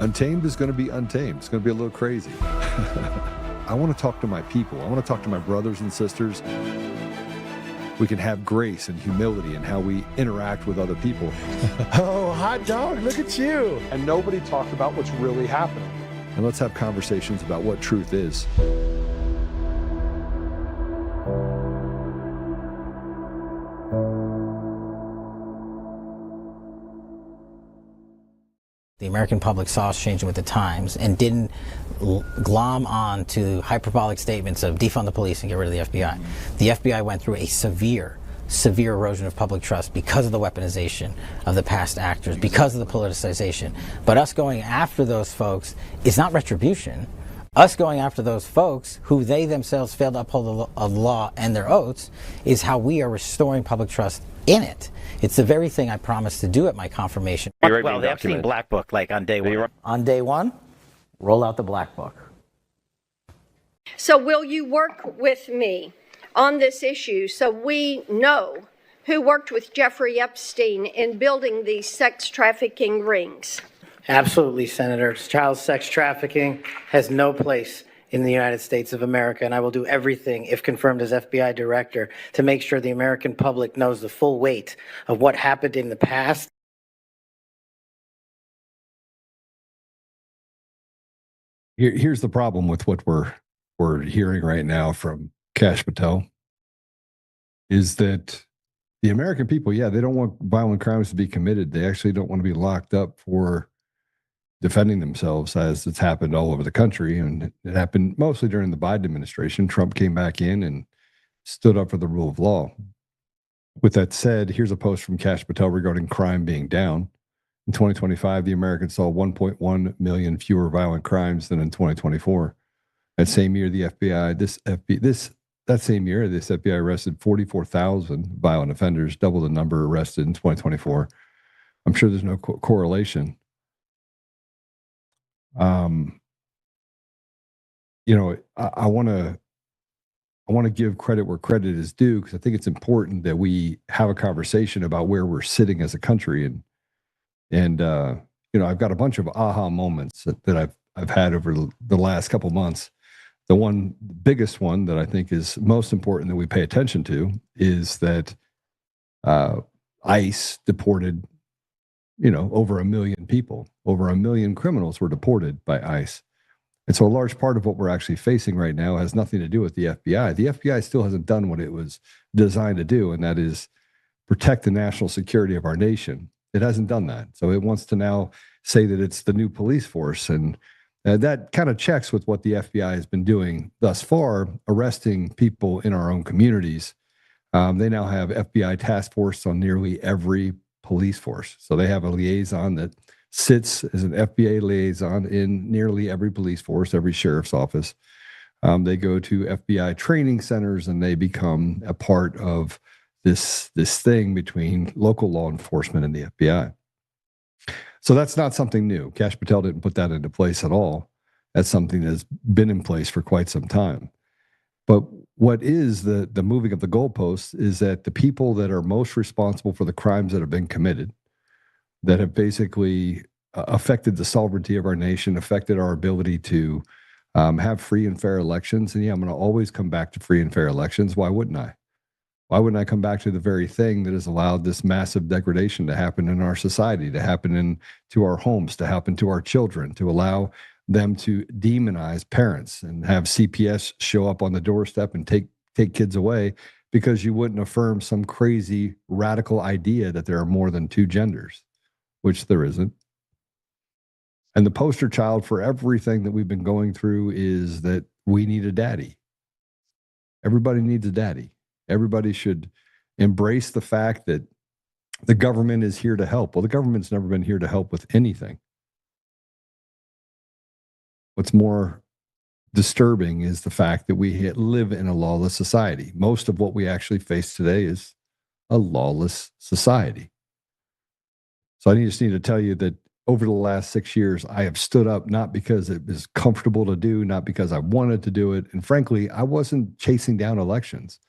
Untamed is going to be untamed. It's going to be a little crazy. I want to talk to my people. I want to talk to my brothers and sisters. We can have grace and humility in how we interact with other people. Oh, hot dog, look at you. And nobody talked about what's really happening. And let's have conversations about what truth is. The American public saw us changing with the times and didn't glom on to hyperbolic statements of defund the police and get rid of the FBI. The FBI went through a severe erosion of public trust because of the weaponization of the past actors, because of the politicization. But us going after those folks is not retribution. Us going after those folks who they themselves failed to uphold the law and their oaths is how we are restoring public trust in it. It's the very thing I promised to do at my confirmation. Well, the Epstein Black Book, like on day one. On day one, roll out the Black Book. So will you work with me on this issue so we know who worked with Jeffrey Epstein in building these sex trafficking rings? Absolutely, Senator. Child sex trafficking has no place in the United States of America, and I will do everything, if confirmed as FBI director, to make sure the American public knows the full weight of what happened in the past. Here's the problem with what we're hearing right now from Kash Patel is that the American people, they don't want violent crimes to be committed. They actually don't want to be locked up for defending themselves, as it's happened all over the country. And it happened mostly during the Biden administration. Trump came back in and stood up for the rule of law. With that said, here's a post from Kash Patel regarding crime being down. In 2025, the Americans saw 1.1 million fewer violent crimes than in 2024. That same year, the FBI, that same year, this FBI arrested 44,000 violent offenders, double the number arrested in 2024. I'm sure there's no correlation. I want to give credit where credit is due, because I think it's important that we have a conversation about where we're sitting as a country. And I've got a bunch of aha moments that I've had over the last couple months. The biggest one that I think is most important that we pay attention to is that ICE deported over 1 million people. Over 1 million criminals were deported by ICE. And so a large part of what we're actually facing right now has nothing to do with the FBI. The FBI still hasn't done what it was designed to do, and that is protect the national security of our nation. It hasn't done that. So it wants to now say that it's the new police force. And that kind of checks with what the FBI has been doing thus far, arresting people in our own communities. They now have FBI task force on nearly every police force. So they have a liaison that sits as an FBI liaison in nearly every police force, every sheriff's office. They go to FBI training centers and they become a part of this thing between local law enforcement and the FBI. So that's not something new. Kash Patel didn't put that into place at all. That's something that's been in place for quite some time. But what is the moving of the goalposts is that the people that are most responsible for the crimes that have been committed, that have basically affected the sovereignty of our nation, affected our ability to have free and fair elections. And I'm going to always come back to free and fair elections. Why wouldn't I? Why wouldn't I come back to the very thing that has allowed this massive degradation to happen in our society, to happen to our homes, to happen to our children, to allow them to demonize parents and have CPS show up on the doorstep and take kids away because you wouldn't affirm some crazy radical idea that there are more than two genders, which there isn't. And the poster child for everything that we've been going through is that we need a daddy. Everybody needs a daddy. Everybody should embrace the fact that the government is here to help. Well, the government's never been here to help with anything. What's more disturbing is the fact that we live in a lawless society. Most of what we actually face today is a lawless society. So I just need to tell you that over the last 6 years, I have stood up not because it was comfortable to do, not because I wanted to do it. And frankly, I wasn't chasing down elections.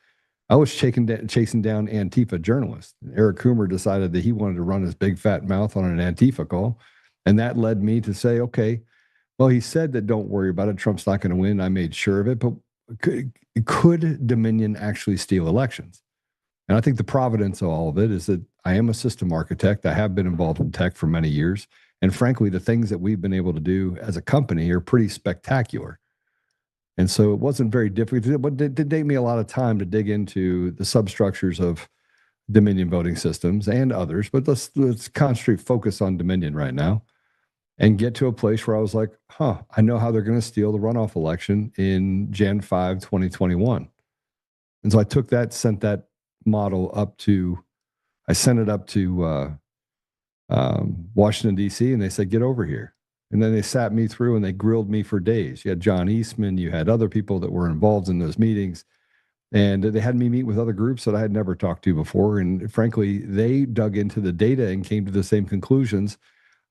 I was chasing down Antifa journalists. Eric Coomer decided that he wanted to run his big fat mouth on an Antifa call. And that led me to say, okay, well, he said that don't worry about it. Trump's not going to win. I made sure of it. But could Dominion actually steal elections? And I think the providence of all of it is that I am a system architect. I have been involved in tech for many years. And frankly, the things that we've been able to do as a company are pretty spectacular. And so it wasn't very difficult, but it did take me a lot of time to dig into the substructures of Dominion voting systems and others. But let's concentrate, focus on Dominion right now and get to a place where I was like, I know how they're going to steal the runoff election in Jan 5, 2021. And so I took that, sent that model up to, I sent it up to Washington, D.C., and they said, get over here. And then they sat me through and they grilled me for days. You had John Eastman, you had other people that were involved in those meetings, and they had me meet with other groups that I had never talked to before. And frankly, they dug into the data and came to the same conclusions,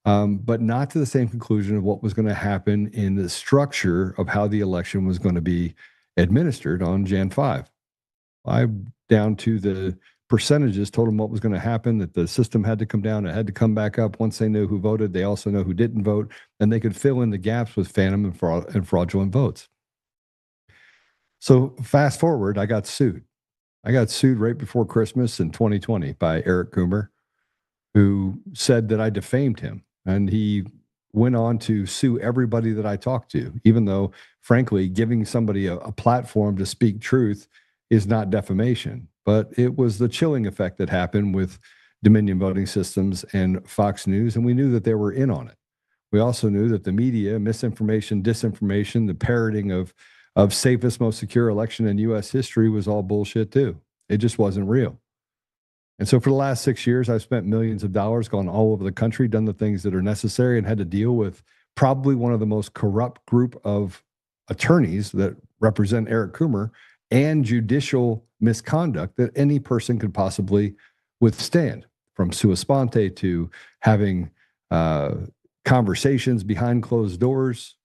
but not to the same conclusion of what was going to happen in the structure of how the election was going to be administered on Jan 5. I, down to the percentages, told them what was going to happen, that the system had to come down, it had to come back up. Once they knew who voted, they also know who didn't vote, and they could fill in the gaps with phantom and fraudulent votes. So fast forward, I got sued. I got sued right before Christmas in 2020 by Eric Coomer, who said that I defamed him. And he went on to sue everybody that I talked to, even though, frankly, giving somebody a platform to speak truth is not defamation. But it was the chilling effect that happened with Dominion voting systems and Fox News, and we knew that they were in on it. We also knew that the media, misinformation, disinformation, the parroting of safest, most secure election in U.S. history was all bullshit too. It just wasn't real. And so for the last 6 years, I've spent millions of dollars, gone all over the country, done the things that are necessary, and had to deal with probably one of the most corrupt group of attorneys that represent Eric Coomer and judicial misconduct that any person could possibly withstand, from sua sponte to having conversations behind closed doors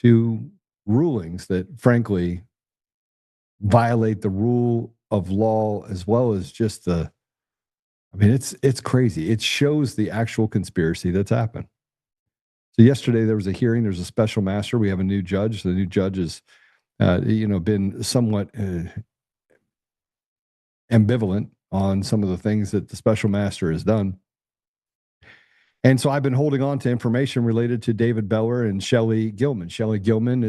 to rulings that frankly violate the rule of law, as well as just it's crazy. It shows the actual conspiracy that's happened. So yesterday there was a hearing. There's a special master. We have a new judge. The new judge is been somewhat ambivalent on some of the things that the special master has done. And so I've been holding on to information related to David Beller and Shelley Gilman. Shelley Gilman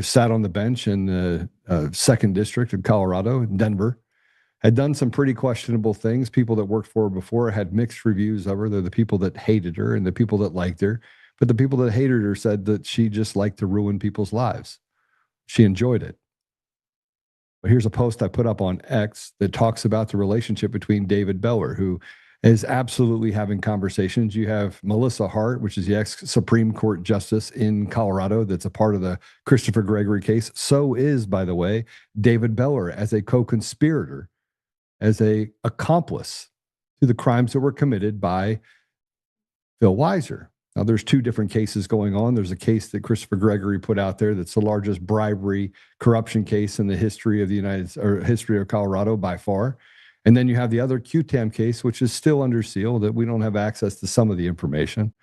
sat on the bench in the 2nd District of Colorado, in Denver, had done some pretty questionable things. People that worked for her before had mixed reviews of her. They're the people that hated her and the people that liked her. But the people that hated her said that she just liked to ruin people's lives. She enjoyed it. But here's a post I put up on X that talks about the relationship between David Beller, who is absolutely having conversations. You have Melissa Hart, which is the ex-Supreme Court justice in Colorado that's a part of the Christopher Gregory case. So is, by the way, David Beller as a co-conspirator, as a accomplice to the crimes that were committed by Phil Weiser. Now, there's 2 different cases going on. There's a case that Christopher Gregory put out there that's the largest bribery corruption case in the history of history of Colorado by far. And then you have the other QTAM case, which is still under seal, that we don't have access to some of the information,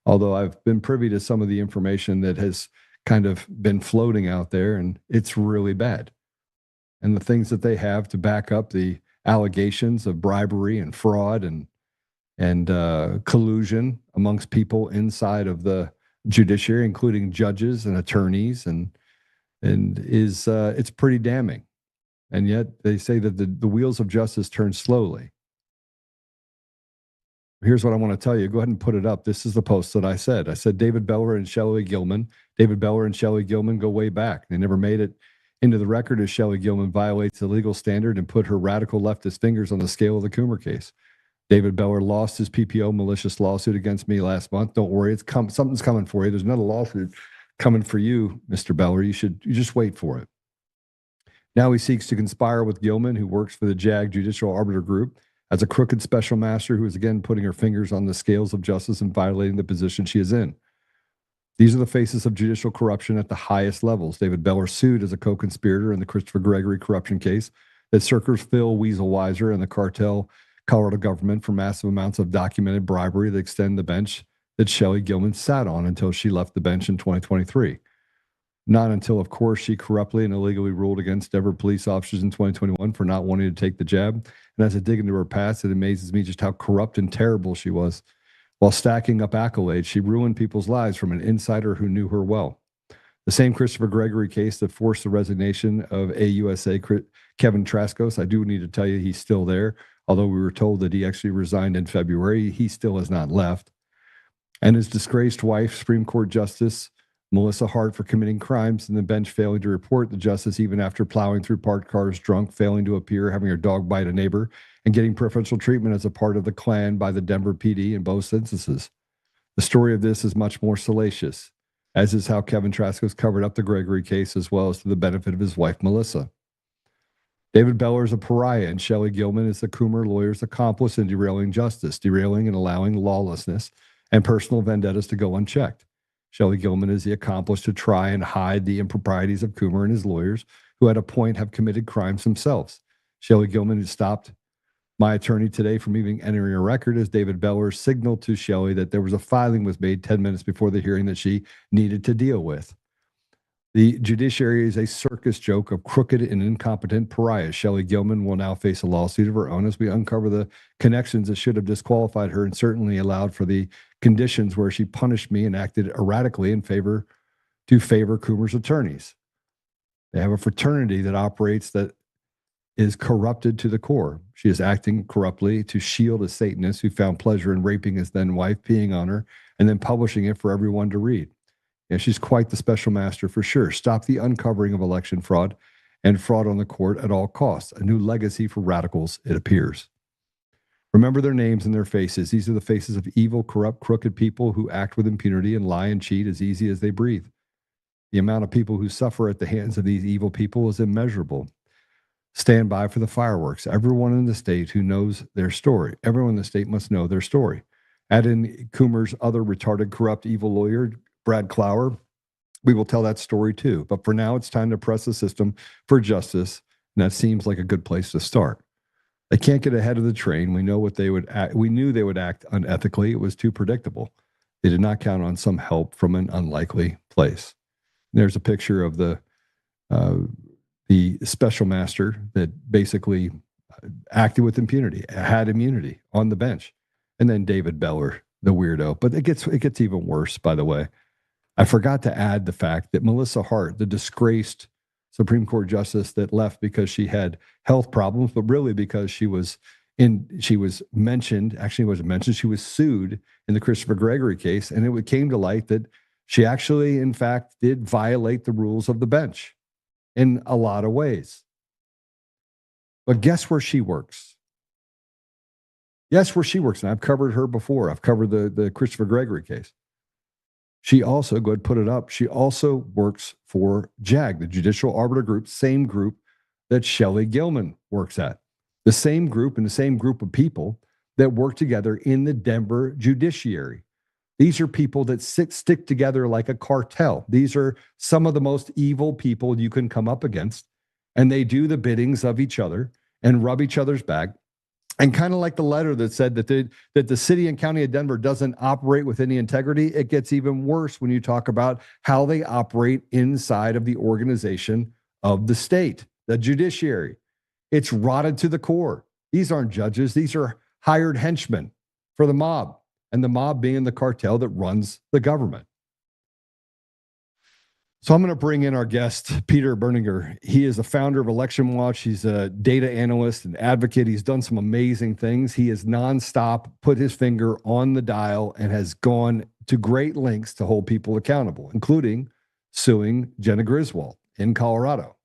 although I've been privy to some of the information that has kind of been floating out there, and it's really bad. And the things that they have to back up the allegations of bribery and fraud and collusion amongst people inside of the judiciary, including judges and attorneys, and it's pretty damning. And yet they say that the wheels of justice turn slowly. Here's what I want to tell you. Go ahead and put it up. This is the post that I said. I said David Beller and Shelley Gilman. David Beller and Shelley Gilman go way back. They never made it into the record as Shelley Gilman violates the legal standard and put her radical leftist fingers on the scale of the Coomer case. David Beller lost his PPO malicious lawsuit against me last month. Don't worry, something's coming for you. There's another lawsuit coming for you, Mr. Beller. You just wait for it. Now he seeks to conspire with Gilman, who works for the JAG Judicial Arbiter Group, as a crooked special master who is again putting her fingers on the scales of justice and violating the position she is in. These are the faces of judicial corruption at the highest levels. David Beller sued as a co-conspirator in the Christopher Gregory corruption case that circles Phil Weasel Weiser and the Cartel Colorado government for massive amounts of documented bribery that extend the bench that Shelley Gilman sat on until she left the bench in 2023. Not until, of course, she corruptly and illegally ruled against Denver police officers in 2021 for not wanting to take the jab. And as I dig into her past, it amazes me just how corrupt and terrible she was. While stacking up accolades, she ruined people's lives from an insider who knew her well. The same Christopher Gregory case that forced the resignation of AUSA Kevin Traskos, I do need to tell you he's still there. Although we were told that he actually resigned in February, he still has not left. And his disgraced wife, Supreme Court Justice Melissa Hart, for committing crimes and the bench failing to report the justice even after plowing through parked cars drunk, failing to appear, having her dog bite a neighbor, and getting preferential treatment as a part of the Klan by the Denver PD in both instances. The story of this is much more salacious, as is how Kevin Traskos covered up the Gregory case, as well as to the benefit of his wife, Melissa. David Beller is a pariah, and Shelley Gilman is the Coomer lawyer's accomplice in derailing justice, derailing and allowing lawlessness and personal vendettas to go unchecked. Shelley Gilman is the accomplice to try and hide the improprieties of Coomer and his lawyers, who at a point have committed crimes themselves. Shelley Gilman has stopped my attorney today from even entering a record as David Beller signaled to Shelley that there was a filing was made 10 minutes before the hearing that she needed to deal with. The judiciary is a circus joke of crooked and incompetent pariahs. Shelley Gilman will now face a lawsuit of her own as we uncover the connections that should have disqualified her and certainly allowed for the conditions where she punished me and acted erratically in favor Coomer's attorneys. They have a fraternity that operates that is corrupted to the core. She is acting corruptly to shield a Satanist who found pleasure in raping his then wife, peeing on her, and then publishing it for everyone to read. And she's quite the special master for sure. Stop the uncovering of election fraud and fraud on the court at all costs. A new legacy for radicals, it appears. Remember their names and their faces. These are the faces of evil, corrupt, crooked people who act with impunity and lie and cheat as easy as they breathe. The amount of people who suffer at the hands of these evil people is immeasurable. Stand by for the fireworks. Everyone in the state who knows their story. Everyone in the state must know their story. Add in Coomer's other retarded, corrupt, evil lawyer, Brad Clower. We will tell that story too. But for now, it's time to press the system for justice. And that seems like a good place to start. They can't get ahead of the train. We know what they would act. We knew they would act unethically. It was too predictable. They did not count on some help from an unlikely place. And there's a picture of the special master that basically acted with impunity, had immunity on the bench. And then David Beller, the weirdo. But it gets even worse, by the way. I forgot to add the fact that Melissa Hart, the disgraced Supreme Court justice that left because she had health problems, but really because she was mentioned, actually wasn't mentioned, she was sued in the Christopher Gregory case, and it came to light that she actually, in fact, did violate the rules of the bench in a lot of ways. But guess where she works? Guess where she works? And I've covered her before. I've covered the Christopher Gregory case. She also, go ahead and put it up, she also works for JAG, the Judicial Arbiter Group, same group that Shelley Gilman works at. The same group and the same group of people that work together in the Denver judiciary. These are people that stick together like a cartel. These are some of the most evil people you can come up against, and they do the biddings of each other and rub each other's back. And kind of like the letter that said that the city and county of Denver doesn't operate with any integrity, it gets even worse when you talk about how they operate inside of the organization of the state, the judiciary. It's rotted to the core. These aren't judges. These are hired henchmen for the mob, and the mob being the cartel that runs the government. So I'm going to bring in our guest, Peter Bernegger. He is the founder of Election Watch. He's a data analyst and advocate. He's done some amazing things. He has nonstop put his finger on the dial and has gone to great lengths to hold people accountable, including suing Jena Griswold in Colorado,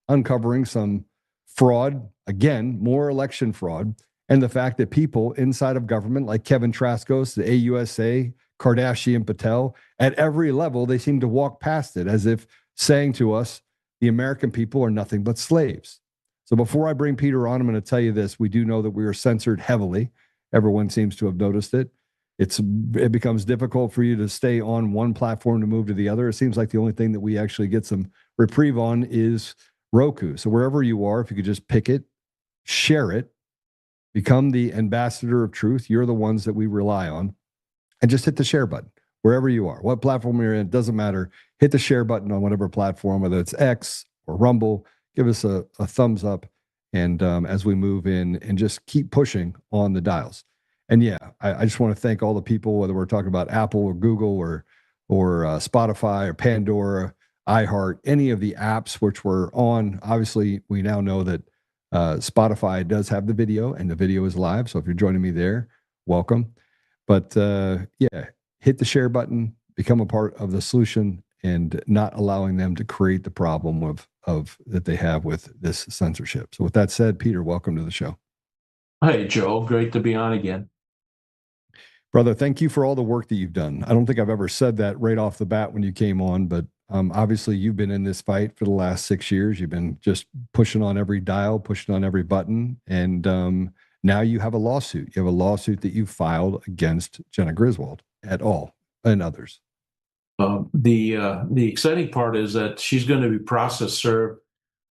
uncovering some fraud, again, more election fraud, and the fact that people inside of government like Kevin Traskos, the AUSA, Kash Patel, at every level, they seem to walk past it as if saying to us, the American people are nothing but slaves. So before I bring Peter on, I'm going to tell you this. We do know that we are censored heavily. Everyone seems to have noticed it. It becomes difficult for you to stay on one platform to move to the other. It seems like the only thing that we actually get some reprieve on is Roku. So wherever you are, if you could just pick it, share it, become the ambassador of truth. You're the ones that we rely on. And just hit the share button wherever you are. What platform you're in, it doesn't matter. Hit the share button on whatever platform, whether it's X or Rumble. Give us a thumbs up. And as we move in, and just keep pushing on the dials. And yeah, I just want to thank all the people, whether we're talking about Apple or Google or Spotify or Pandora, iHeart, any of the apps which we're on. Obviously, we now know that Spotify does have the video, and the video is live. So if you're joining me there, welcome. But yeah, hit the share button, become a part of the solution, and not allowing them to create the problem of that they have with this censorship. So with that said, Peter, welcome to the show. Hey, Joe. Great to be on again. Brother, thank you for all the work that you've done. I don't think I've ever said that right off the bat when you came on, but obviously you've been in this fight for the last 6 years. You've been just pushing on every dial, pushing on every button, and now you have a lawsuit. You have a lawsuit that you filed against Jena Griswold et al. And others. The exciting part is that she's going to be process served.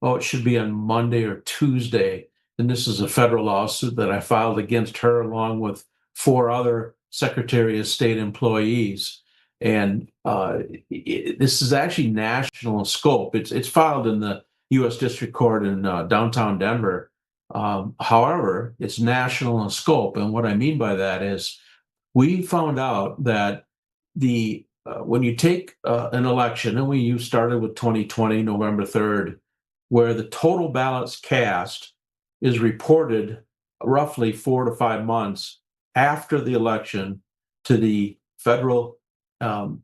Oh, it should be on Monday or Tuesday. And this is a federal lawsuit that I filed against her along with 4 other Secretary of State employees. And this is actually national in scope. It's filed in the U.S. District Court in downtown Denver. However, it's national in scope. And what I mean by that is we found out that when you take an election, and you started with 2020, November 3rd, where the total ballots cast is reported roughly 4 to 5 months after the election to the Federal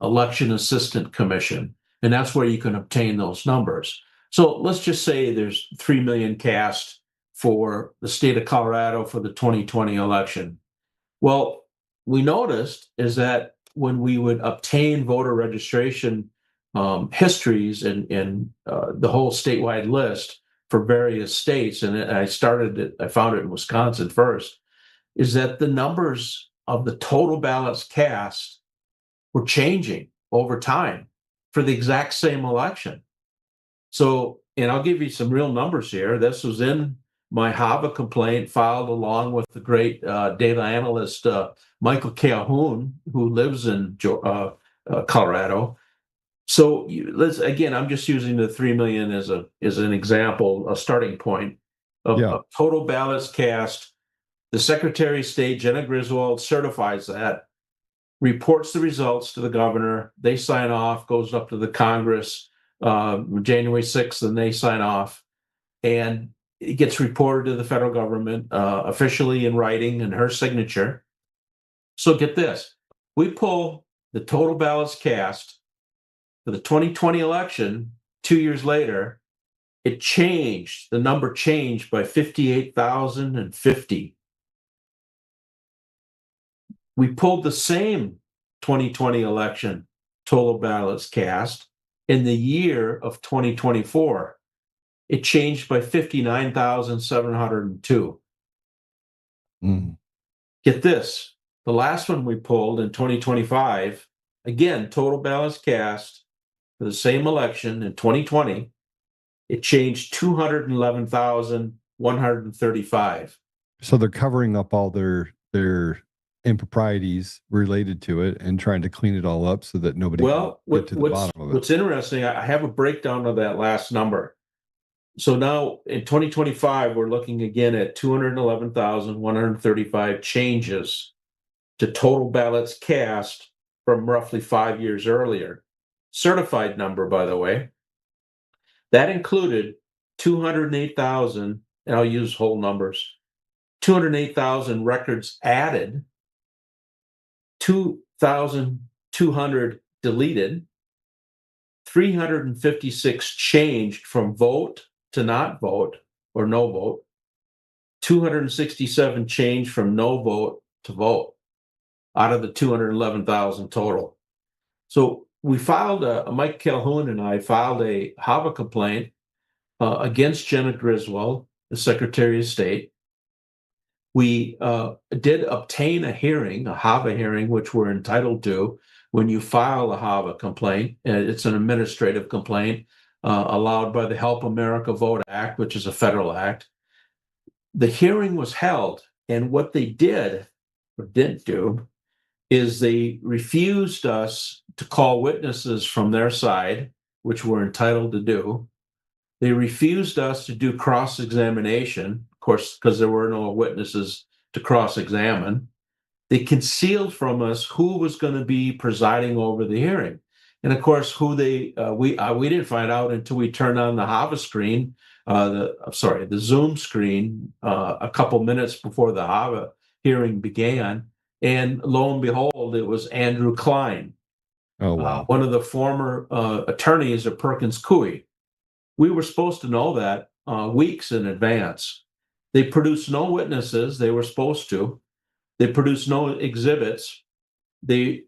Election Assistant Commission. And that's where you can obtain those numbers. So let's just say there's 3 million cast for the state of Colorado for the 2020 election. Well, we noticed is that when we would obtain voter registration histories and the whole statewide list for various states, and I found it in Wisconsin first, is that the numbers of the total ballots cast were changing over time for the exact same election. So, and I'll give you some real numbers here. This was in my HAVA complaint filed along with the great data analyst Michael Calhoun, who lives in Colorado. So again, I'm just using the 3 million as an example, a starting point of total ballots cast. The Secretary of State, Jena Griswold, certifies that, reports the results to the governor. They sign off, goes up to the Congress January 6th, and they sign off. And it gets reported to the federal government officially in writing and her signature. So get this, we pull the total ballots cast for the 2020 election 2 years later, it changed, the number changed by 58,050. We pulled the same 2020 election total ballots cast in the year of 2024. It changed by 59,702. Get this, the last one we pulled in 2025, again, total ballots cast for the same election in 2020, it changed 211,135. So they're covering up all their improprieties related to it and trying to clean it all up so that nobody can get to the bottom of it. What's interesting, I have a breakdown of that last number. So now in 2025, we're looking again at 211,135 changes to total ballots cast from roughly 5 years earlier. Certified number, by the way. That included 208,000, and I'll use whole numbers, 208,000 records added, 2,200 deleted, 356 changed from vote to not vote or no vote, 267 changed from no vote to vote out of the 211,000 total. So we filed Mike Calhoun and I filed a HAVA complaint against Jena Griswold, the Secretary of State. We did obtain a hearing, a HAVA hearing, which we're entitled to when you file a HAVA complaint. It's an administrative complaint allowed by the Help America Vote Act, which is a federal act. The hearing was held And what they did or didn't do is they refused us to call witnesses from their side, which we're entitled to do. They refused us to do cross-examination, of course, because there were no witnesses to cross-examine. They concealed from us who was going to be presiding over the hearing. And of course, who we didn't find out until we turned on the Hava screen, the Zoom screen, a couple minutes before the Hava hearing began. And lo and behold, it was Andrew Klein, one of the former attorneys of Perkins Coie. We were supposed to know that weeks in advance. They produced no witnesses. They were supposed to. They produced no exhibits. They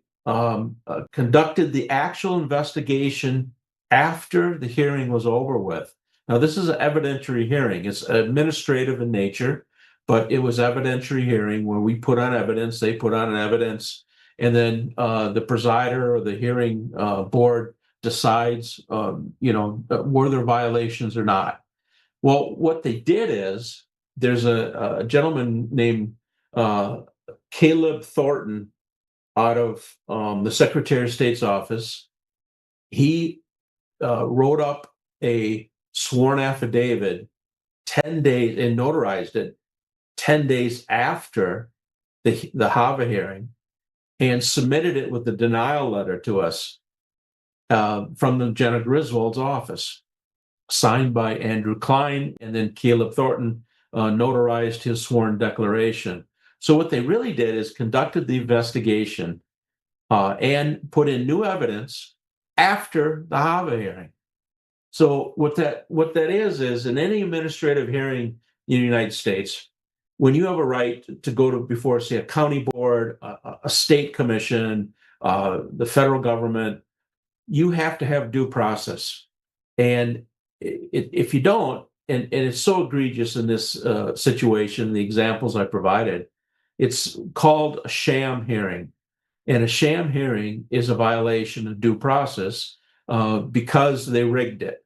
conducted the actual investigation after the hearing was over with. Now, this is an evidentiary hearing. It's administrative in nature, but it was evidentiary hearing where we put on evidence, they put on evidence, and then the presider or the hearing board decides, were there violations or not. Well, what they did is there's a gentleman named Caleb Thornton out of the Secretary of State's office. He wrote up a sworn affidavit 10 days and notarized it 10 days after the Hava hearing and submitted it with the denial letter to us from the Jena Griswold's office, signed by Andrew Klein, and then Caleb Thornton notarized his sworn declaration. So what they really did is conducted the investigation and put in new evidence after the Hava hearing. So what that is in any administrative hearing in the United States, when you have a right to go to before, say, a county board, a state commission, the federal government, you have to have due process. And if you don't, and it's so egregious in this situation, the examples I provided, it's called a sham hearing. And a sham hearing is a violation of due process because they rigged it.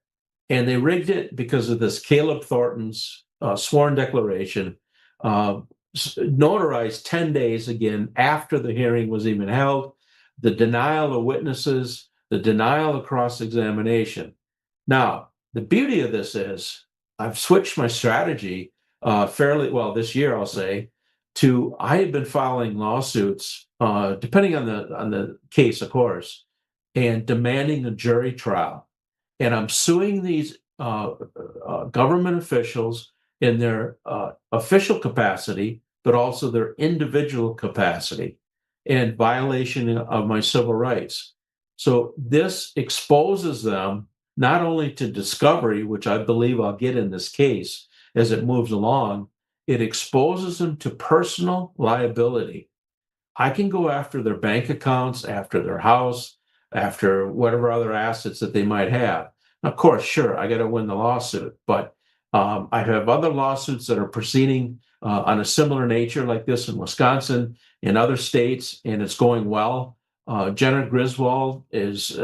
And they rigged it because of this Caleb Thornton's sworn declaration, notarized 10 days again after the hearing was even held, the denial of witnesses, the denial of cross-examination. Now, the beauty of this is I've switched my strategy fairly well this year, I'll say, to I have been filing lawsuits, depending on the case, of course, and demanding a jury trial. And I'm suing these government officials in their official capacity, but also their individual capacity and violation of my civil rights. So this exposes them not only to discovery, which I believe I'll get in this case as it moves along, it exposes them to personal liability. I can go after their bank accounts, after their house, after whatever other assets that they might have. Of course, sure, I got to win the lawsuit, but I have other lawsuits that are proceeding on a similar nature like this in Wisconsin, in other states, and it's going well. Jena Griswold is,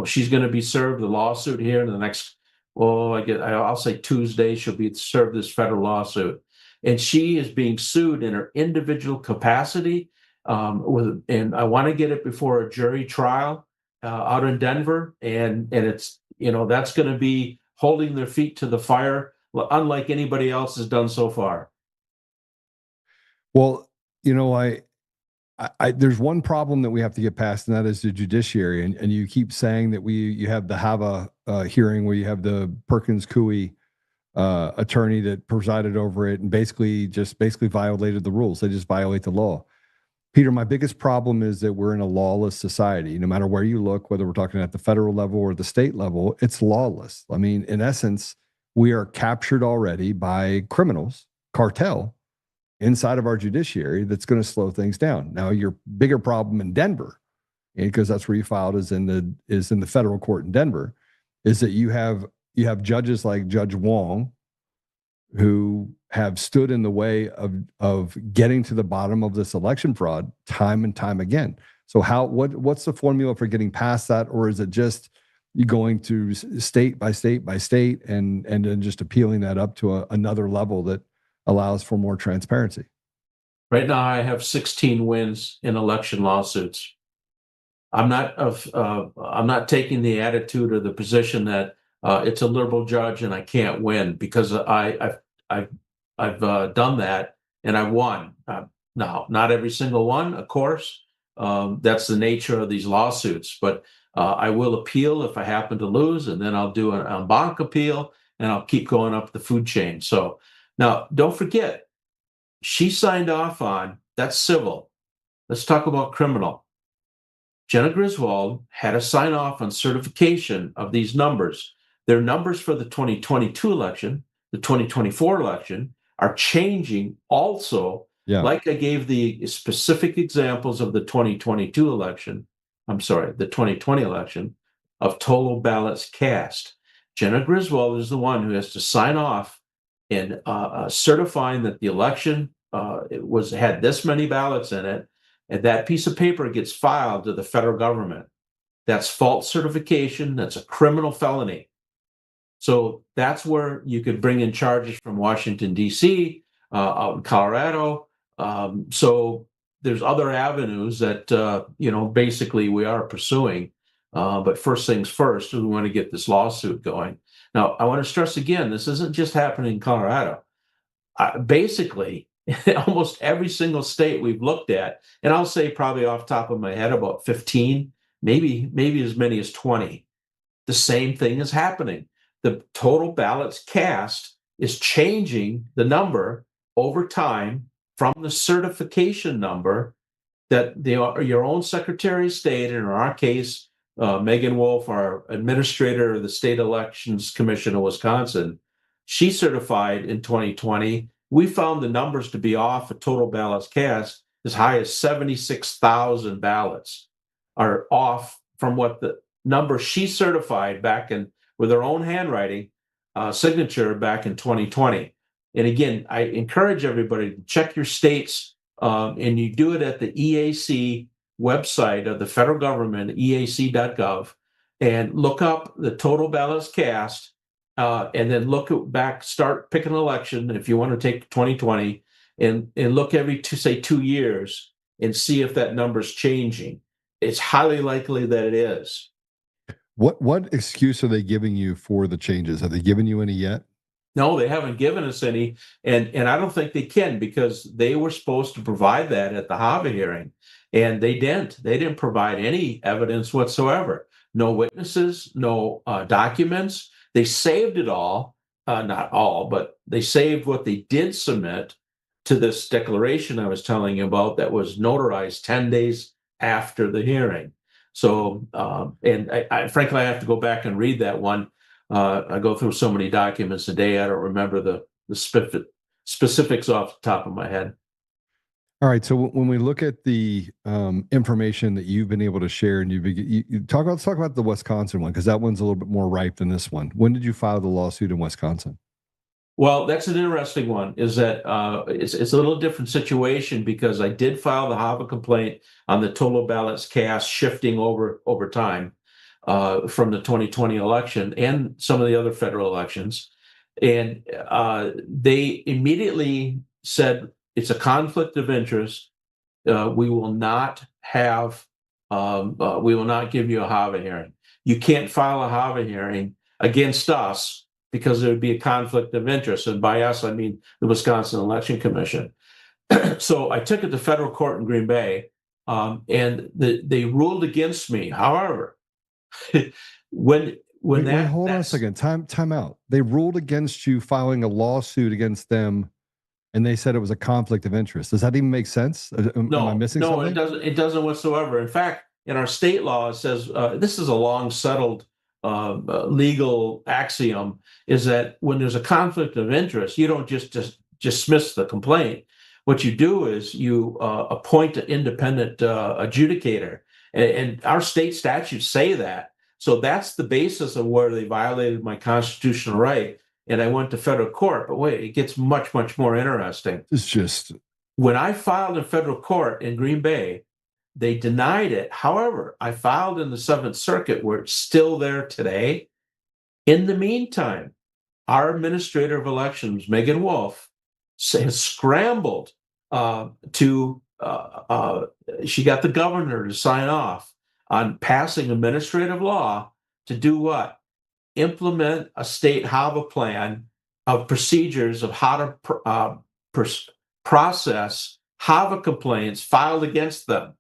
she's going to be served the lawsuit here in the next, I'll say Tuesday, she'll be served this federal lawsuit. And she is being sued in her individual capacity. And I want to get it before a jury trial out in Denver. And it's, that's going to be holding their feet to the fire, unlike anybody else has done so far. Well, there's one problem that we have to get past, and that is the judiciary. And you keep saying that you have the Hava hearing where you have the Perkins Coie attorney that presided over it and basically violated the rules. They just violate the law. Peter, my biggest problem is that we're in a lawless society. No matter where you look, whether we're talking at the federal level or the state level, it's lawless. I mean, in essence, we are captured already by criminals, cartel, inside of our judiciary that's going to slow things down. Now, your bigger problem in Denver, because that's where you filed, is in the federal court in Denver, is that you have judges like Judge Wong who have stood in the way of getting to the bottom of this election fraud time and time again. So what's the formula for getting past that? Or is it just you going to state by state by state and then just appealing that up to another level that allows for more transparency? Right now, I have 16 wins in election lawsuits. I'm not taking the attitude or the position that it's a liberal judge and I can't win, because I've done that and I won. Now, not every single one, of course. That's the nature of these lawsuits, but I will appeal if I happen to lose, and then I'll do an en banc appeal, and I'll keep going up the food chain. So now, don't forget, she signed off on, that's civil. Let's talk about criminal. Jena Griswold had to sign off on certification of these numbers. Their numbers for the 2022 election, the 2024 election, are changing also. Yeah. Like I gave the specific examples of the 2022 election, the 2020 election, of total ballots cast. Jena Griswold is the one who has to sign off in certifying that the election had this many ballots in it, and that piece of paper gets filed to the federal government. That's false certification. That's a criminal felony. So that's where you could bring in charges from Washington, D.C., out in Colorado. So there's other avenues that, basically we are pursuing. But first things first, we want to get this lawsuit going. Now, I want to stress again, this isn't just happening in Colorado. Basically, almost every single state we've looked at, and I'll say probably off the top of my head about 15, maybe as many as 20, the same thing is happening. The total ballots cast is changing the number over time from the certification number that your own Secretary of State, and in our case, Megan Wolf, our administrator of the State Elections Commission of Wisconsin, she certified in 2020. We found the numbers to be off of total ballots cast as high as 76,000 ballots are off from what the number she certified back in with her own handwriting signature back in 2020. And again, I encourage everybody to check your states, and you do it at the EAC website of the federal government, eac.gov, and look up the total ballots cast. And then look back, start picking an election if you want to take 2020, and look every 2 years and see if that number's changing. It's highly likely that it is. What excuse are they giving you for the changes? Have they given you any yet? No, they haven't given us any, and I don't think they can, because they were supposed to provide that at the HAVA hearing, and they didn't. They didn't provide any evidence whatsoever. No witnesses, no documents. They saved it all, not all, but they saved what they did submit to this declaration I was telling you about that was notarized 10 days after the hearing. So, and I frankly, I have to go back and read that one. I go through so many documents a day, I don't remember the specifics off the top of my head. All right. So when we look at the information that you've been able to share, and let's talk about the Wisconsin one, because that one's a little bit more ripe than this one. When did you file the lawsuit in Wisconsin? Well, that's an interesting one. Is that it's a little different situation, because I did file the HAVA complaint on the total ballots cast shifting over time from the 2020 election and some of the other federal elections, and they immediately said, it's a conflict of interest. We will not give you a HAVA hearing. You can't file a HAVA hearing against us because there would be a conflict of interest. And by us, I mean the Wisconsin Election Commission. So I took it to federal court in Green Bay, and they ruled against me. However, hold on a second. Time out. They ruled against you filing a lawsuit against them, and they said it was a conflict of interest. Does that even make sense? Am I missing something? No, it doesn't whatsoever. In fact, in our state law, it says this is a long settled legal axiom, is that when there's a conflict of interest, you don't just dismiss the complaint. What you do is you appoint an independent adjudicator, and our state statutes say that. So that's the basis of where they violated my constitutional right. And I went to federal court, but wait, it gets much, much more interesting. It's just, when I filed in federal court in Green Bay, they denied it. However, I filed in the Seventh Circuit, where it's still there today. In the meantime, our administrator of elections, Megan Wolf, has scrambled she got the governor to sign off on passing administrative law to do what? Implement a state HAVA plan of procedures of how to process HAVA complaints filed against them.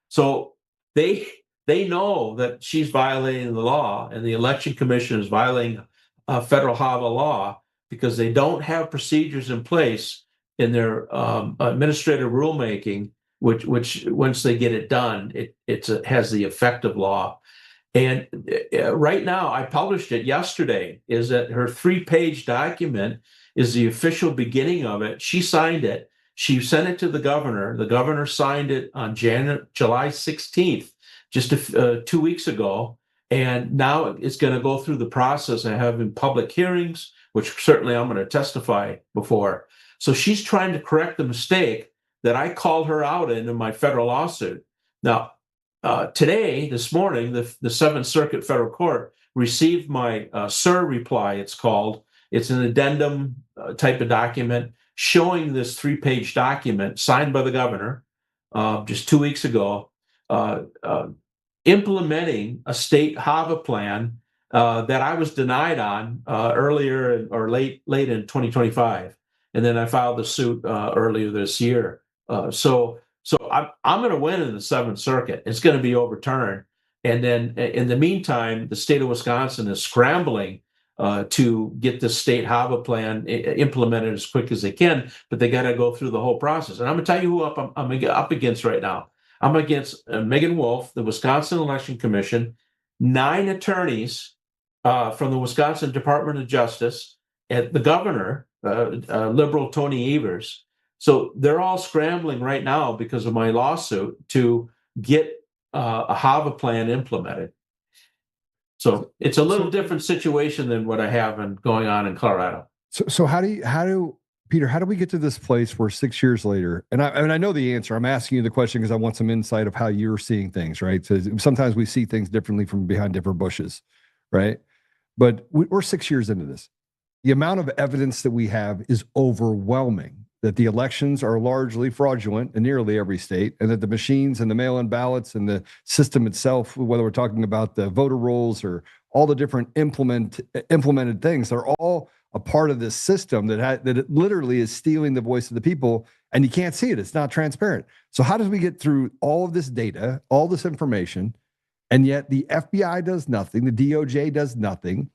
So they know that she's violating the law, and the election commission is violating federal HAVA law because they don't have procedures in place in their administrative rulemaking, which once they get it done, it has the effect of law. And right now, I published it yesterday, is that her 3-page document is the official beginning of it. She signed it. She sent it to the governor. The governor signed it on July 16th, just 2 weeks ago. And now it's going to go through the process of having public hearings, which certainly I'm going to testify before. So she's trying to correct the mistake that I called her out in my federal lawsuit. Now, this morning, the Seventh Circuit Federal Court received my SIR reply, it's called. It's an addendum type of document showing this 3-page document signed by the governor just 2 weeks ago, implementing a state HAVA plan that I was denied on earlier or late in 2025. And then I filed the suit earlier this year. So I'm going to win in the Seventh Circuit. It's going to be overturned. And then in the meantime, the state of Wisconsin is scrambling to get the state HAVA plan implemented as quick as they can, but they got to go through the whole process. And I'm going to tell you who I'm up against right now. I'm against Megan Wolf, the Wisconsin Election Commission, 9 attorneys from the Wisconsin Department of Justice, and the governor, liberal Tony Evers. So they're all scrambling right now because of my lawsuit to get a HAVA plan implemented. So it's a little different situation than what I have going on in Colorado. So Peter, how do we get to this place where 6 years later, and I know the answer, I'm asking you the question because I want some insight of how you're seeing things, right? So sometimes we see things differently from behind different bushes, right? But we're 6 years into this. The amount of evidence that we have is overwhelming that the elections are largely fraudulent in nearly every state, and that the machines and the mail-in ballots and the system itself, whether we're talking about the voter rolls or all the different implemented things, they're all a part of this system that it literally is stealing the voice of the people, and you can't see it. It's not transparent. So how does we get through all of this data, all this information, and yet the FBI does nothing, the DOJ does nothing?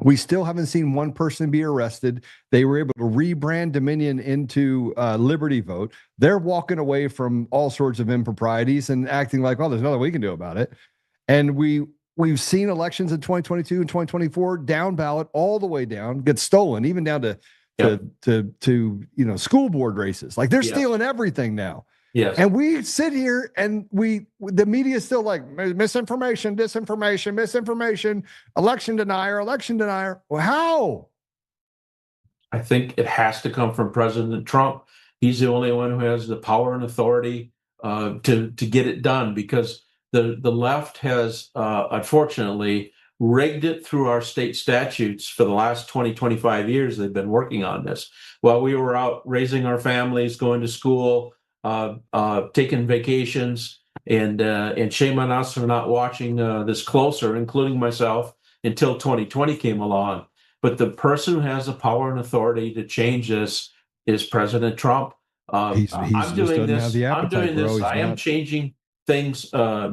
We still haven't seen one person be arrested. They were able to rebrand Dominion into Liberty Vote. They're walking away from all sorts of improprieties and acting like, well, there's nothing we can do about it. And we've seen elections in 2022 and 2024 down ballot all the way down, get stolen, even down to school board races. Like they're stealing everything now. Yes. And we sit here and the media is still like misinformation, disinformation, misinformation, election denier. Well, how? I think it has to come from President Trump. He's the only one who has the power and authority to get it done, because the left has unfortunately rigged it through our state statutes for the last 20, 25 years. They've been working on this. While we were out raising our families, going to school, taking vacations, and shame on us for not watching this closer, including myself, until 2020 came along. But the person who has the power and authority to change this is President Trump. I'm doing this. I am changing things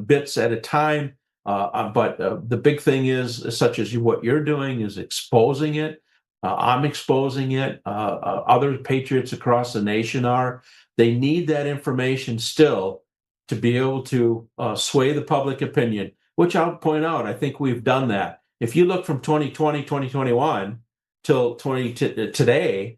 bits at a time. But the big thing is, such as what you're doing, is exposing it. I'm exposing it. Other patriots across the nation are. They need that information still to be able to sway the public opinion, which I'll point out, I think we've done that. If you look from 2020, 2021 till today,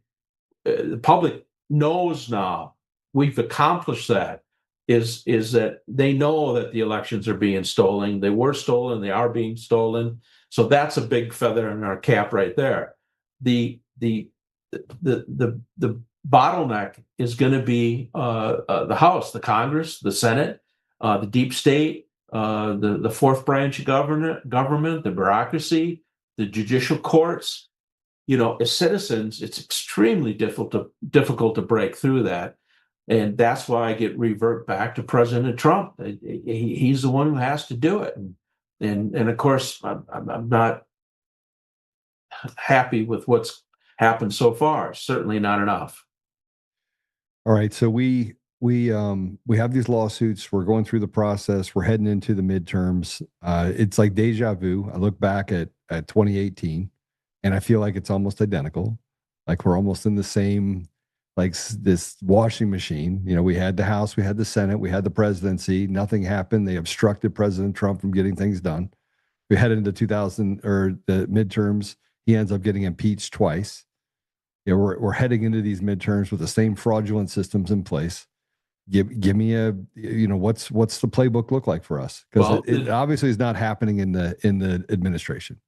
the public knows now we've accomplished that, is that they know that the elections are being stolen. They were stolen, they are being stolen. So that's a big feather in our cap right there. The bottleneck is going to be the House, the Congress, the Senate, the deep state, the fourth branch of government, the bureaucracy, the judicial courts. As citizens, it's extremely difficult to break through that. And that's why I revert back to President Trump. He's the one who has to do it. And of course, I'm not happy with what's happened so far. Certainly not enough. All right. So we have these lawsuits. We're going through the process. We're heading into the midterms. It's like deja vu. I look back at 2018 and I feel like it's almost identical. Like we're almost in the same, like this washing machine. You know, we had the House, we had the Senate, we had the presidency. Nothing happened. They obstructed President Trump from getting things done. We head into 2000 or the midterms. He ends up getting impeached twice. You know, we're heading into these midterms with the same fraudulent systems in place. Give me a, you know, what's the playbook look like for us? Because it obviously is not happening in the administration.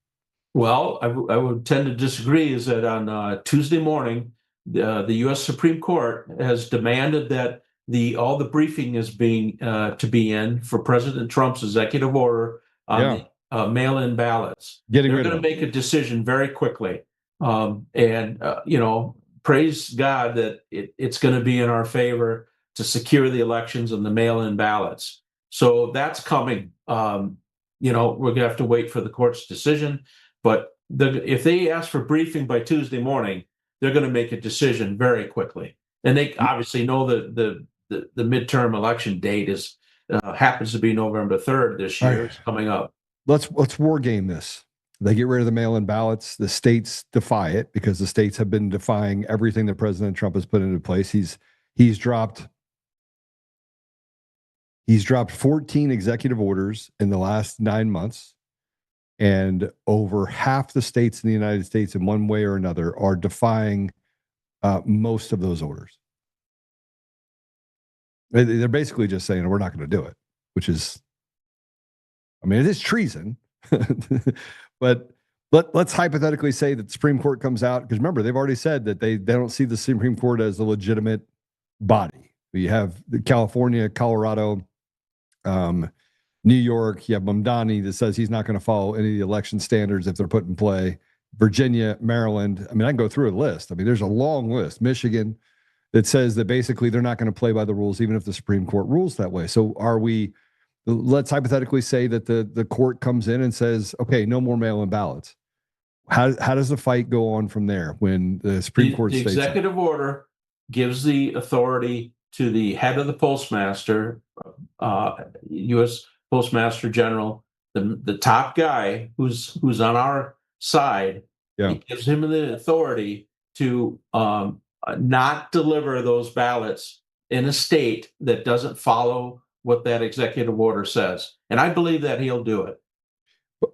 Well, I would tend to disagree. Is that on Tuesday morning, the U.S. Supreme Court has demanded that all the briefing is being to be in for President Trump's executive order on the mail-in ballots. They're going to make a decision very quickly. You know, praise God that it's going to be in our favor to secure the elections and the mail-in ballots. So that's coming. You know, we're going to have to wait for the court's decision. But if they ask for briefing by Tuesday morning, they're going to make a decision very quickly. And they obviously know the midterm election date is happens to be November 3rd this year. Right. It's coming up. Let's war game this. They get rid of the mail-in ballots. The states defy it because the states have been defying everything that President Trump has put into place. He's dropped 14 executive orders in the last 9 months, and over half the states in the United States, in one way or another, are defying most of those orders. They're basically just saying we're not going to do it, which is, I mean, it is treason. But let's hypothetically say that the Supreme Court comes out, because remember, they've already said that they don't see the Supreme Court as a legitimate body. You have California, Colorado, New York, you have Mamdani that says he's not going to follow any of the election standards if they're put in play. Virginia, Maryland. I mean, I can go through a list. I mean, there's a long list. Michigan that says that basically they're not going to play by the rules, even if the Supreme Court rules that way. So let's hypothetically say that the court comes in and says, okay, no more mail-in ballots. How does the fight go on from there when the Supreme Court states the executive order gives the authority to the head of the postmaster, U.S. Postmaster General, the top guy who's on our side. Yeah. It gives him the authority to not deliver those ballots in a state that doesn't follow what that executive order says. And I believe that he'll do it.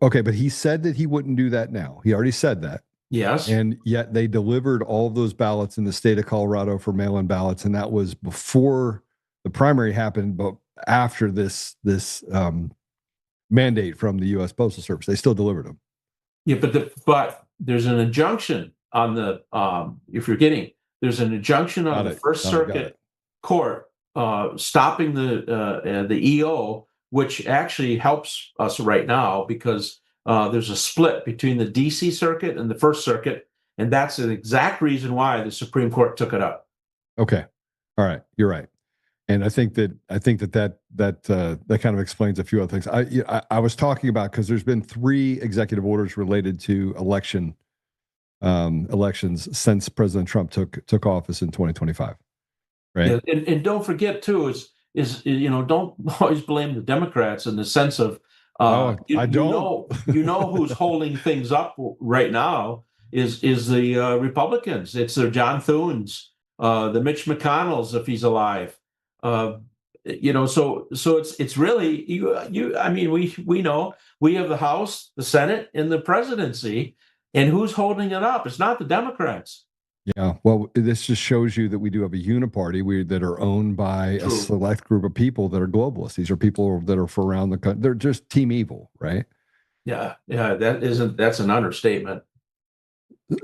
Okay, but he said that he wouldn't do that now. He already said that. Yes. And yet they delivered all of those ballots in the state of Colorado for mail-in ballots, and that was before the primary happened, but after this mandate from the U.S. Postal Service. They still delivered them. Yeah, but there's an injunction on the there's an injunction on the First Circuit Court stopping the EO, which actually helps us right now because there's a split between the D.C. Circuit and the First Circuit, and that's the exact reason why the Supreme Court took it up. Okay, all right, you're right, and I think that kind of explains a few other things. I was talking about because there's been 3 executive orders related to elections since President Trump took office in 2025. Right. Yeah, and don't forget too is don't always blame the Democrats in the sense of I don't. You know who's holding things up right now is the Republicans. It's the John Thunes, the Mitch McConnells if he's alive. So it's really you. I mean, we know we have the House, the Senate, and the presidency, and who's holding it up? It's not the Democrats. Yeah, well, this just shows you that we do have a uniparty that are owned by a select group of people that are globalists. These are people that are for around the country. They're just team evil, right? Yeah, that's an understatement.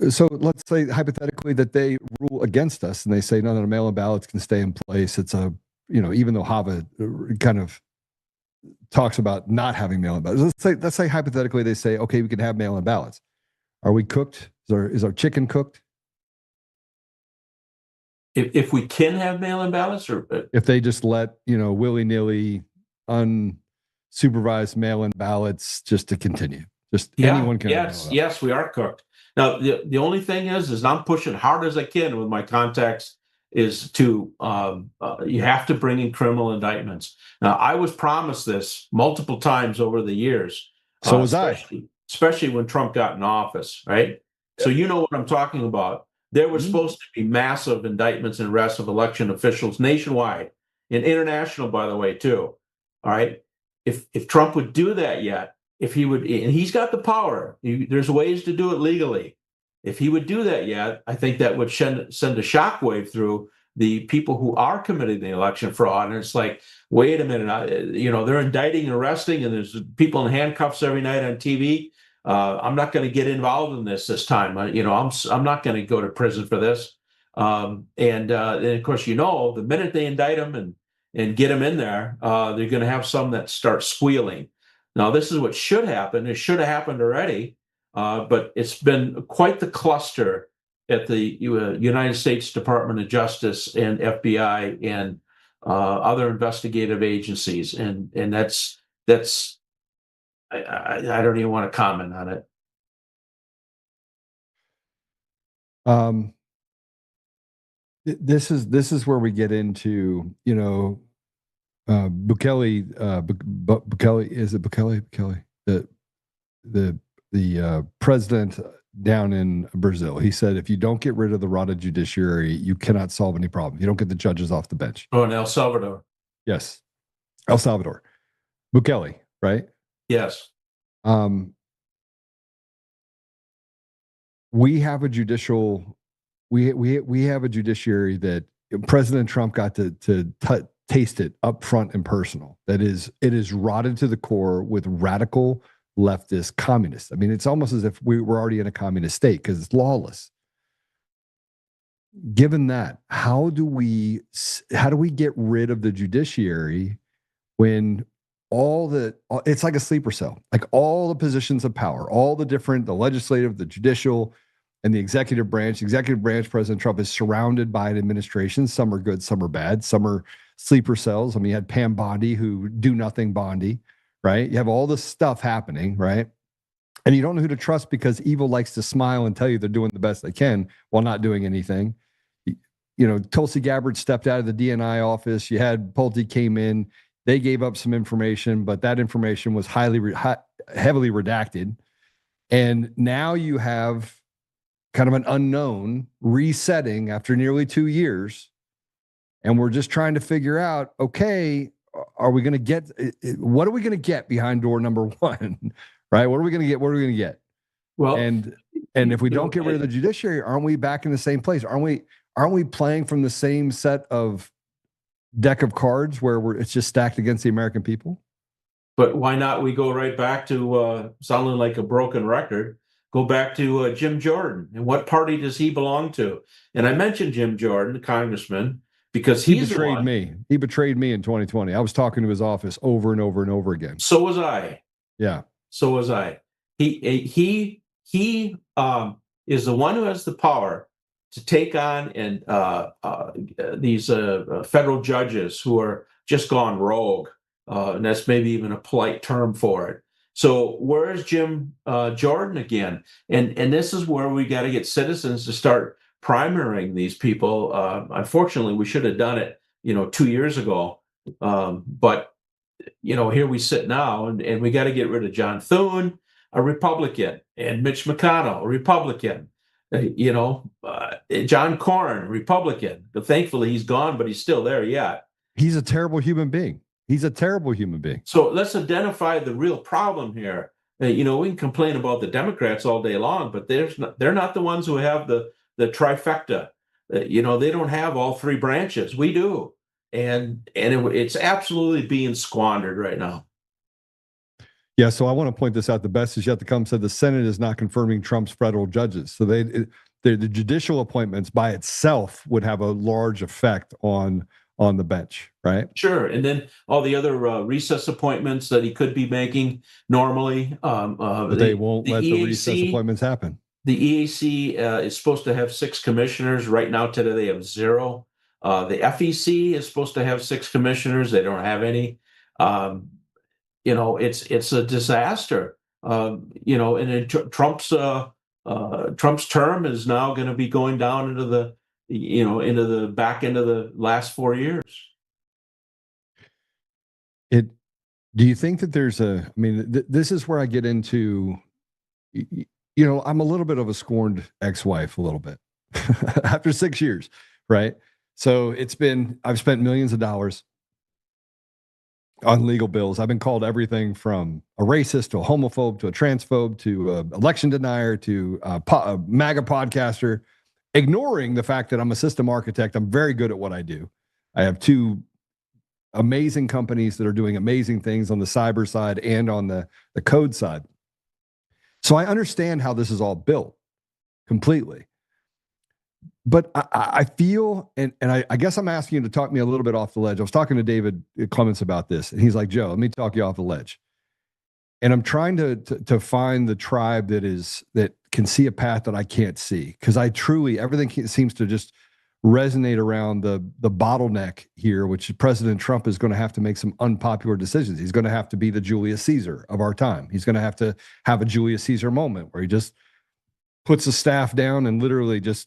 So let's say hypothetically that they rule against us and they say none of the mail-in ballots can stay in place. It's even though Hava kind of talks about not having mail-in ballots. Let's say hypothetically they say, okay, we can have mail-in ballots. Are we cooked? Is our chicken cooked? If we can have mail-in ballots, or if they just let, willy-nilly, unsupervised mail-in ballots just to continue. Just anyone can. Yes, we are cooked. Now, the only thing is I'm pushing hard as I can with my contacts is to, you have to bring in criminal indictments. Now, I was promised this multiple times over the years. So was especially when Trump got in office, right? So you know what I'm talking about. There was supposed to be massive indictments and arrests of election officials nationwide and international, by the way, too. All right. If Trump would do that yet, if he would, and he's got the power, there's ways to do it legally. If he would do that yet, I think that would send a shockwave through the people who are committing the election fraud. And it's like, wait a minute, they're indicting and arresting, and there's people in handcuffs every night on TV. I'm not going to get involved in this time. I'm not going to go to prison for this. And of course, the minute they indict him and get him in there, they're going to have some that start squealing. Now, this is what should happen. It should have happened already, but it's been quite the cluster at the United States Department of Justice and FBI and other investigative agencies, and that's I don't even want to comment on it. This is where we get into, Bukele, is it Bukele? The president down in Brazil. He said, if you don't get rid of the rotted judiciary, you cannot solve any problem. You don't get the judges off the bench. Oh, in El Salvador. Yes. El Salvador. Bukele, right? Yes. We have a judiciary that President Trump got to taste it up front and personal. It is rotted to the core with radical leftist communists. I mean, it's almost as if we were already in a communist state because it's lawless. Given that, how do we get rid of the judiciary when it's like a sleeper cell, like all the positions of power, all the legislative, the judicial, and the executive branch. President Trump is surrounded by an administration. Some are good, some are bad, some are sleeper cells. I mean, you had Pam Bondi, who do nothing Bondi, right? You have all this stuff happening, right? And you don't know who to trust because evil likes to smile and tell you they're doing the best they can while not doing anything. Tulsi Gabbard stepped out of the DNI office. You had Pulte came in. They gave up some information, but that information was heavily redacted. And now you have kind of an unknown resetting after nearly 2 years. And we're just trying to figure out, okay, what are we going to get behind door number one, right? What are we going to get? Well, and if we don't get rid of the judiciary, aren't we back in the same place? Aren't we playing from the same set of deck of cards where it's just stacked against the American people? But why not we go right back to sounding like a broken record, go back to Jim Jordan. And what party does he belong to? And I mentioned Jim Jordan, the congressman, because he betrayed me. He betrayed me in 2020. I was talking to his office over and over and over again. So was I. Yeah. So was I. He is the one who has the power to take on these federal judges who are just gone rogue. And that's maybe even a polite term for it. So where's Jim Jordan again? And this is where we got to get citizens to start primarying these people. Unfortunately, we should have done it, 2 years ago. But here we sit now, and we got to get rid of John Thune, a Republican, and Mitch McConnell, a Republican. John Cornyn, Republican. But thankfully, he's gone, but he's still there yet. He's a terrible human being. So let's identify the real problem here. We can complain about the Democrats all day long, but they're not the ones who have the trifecta. They don't have all three branches. We do. And it's absolutely being squandered right now. Yeah, so I want to point this out. The best is yet to come. Said the Senate is not confirming Trump's federal judges. So the judicial appointments by itself would have a large effect on the bench, right? Sure. And then all the other recess appointments that he could be making normally. They won't let the recess appointments happen. The EAC is supposed to have 6 commissioners. Right now, today they have 0. The FEC is supposed to have 6 commissioners. They don't have any. It's a disaster. And then Trump's term is now going to be going down into the back end of the last 4 years. Do you think that there's this is where I get into, I'm a little bit of a scorned ex-wife a little bit after 6 years, right? So I've spent millions of dollars on legal bills. I've been called everything from a racist to a homophobe to a transphobe to an election denier to a MAGA podcaster, ignoring the fact that I'm a system architect. I'm very good at what I do. I have 2 amazing companies that are doing amazing things on the cyber side and on the code side. So I understand how this is all built completely. But I feel, and I guess I'm asking you to talk me a little bit off the ledge. I was talking to David Clements about this, and he's like, Joe, let me talk you off the ledge. And I'm trying to find the tribe that can see a path that I can't see. Because everything seems to just resonate around the bottleneck here, which President Trump is going to have to make some unpopular decisions. He's going to have to be the Julius Caesar of our time. He's going to have a Julius Caesar moment where he just puts the staff down and literally just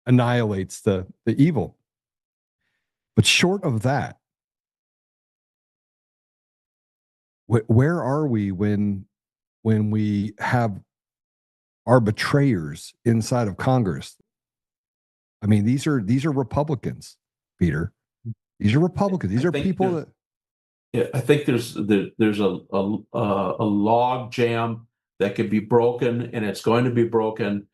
annihilates the evil. But short of that, where are we when we have our betrayers inside of Congress? I mean, these are Republicans, Peter. These are Republicans. These are people that. Yeah, I think there's a log jam that could be broken, and it's going to be broken.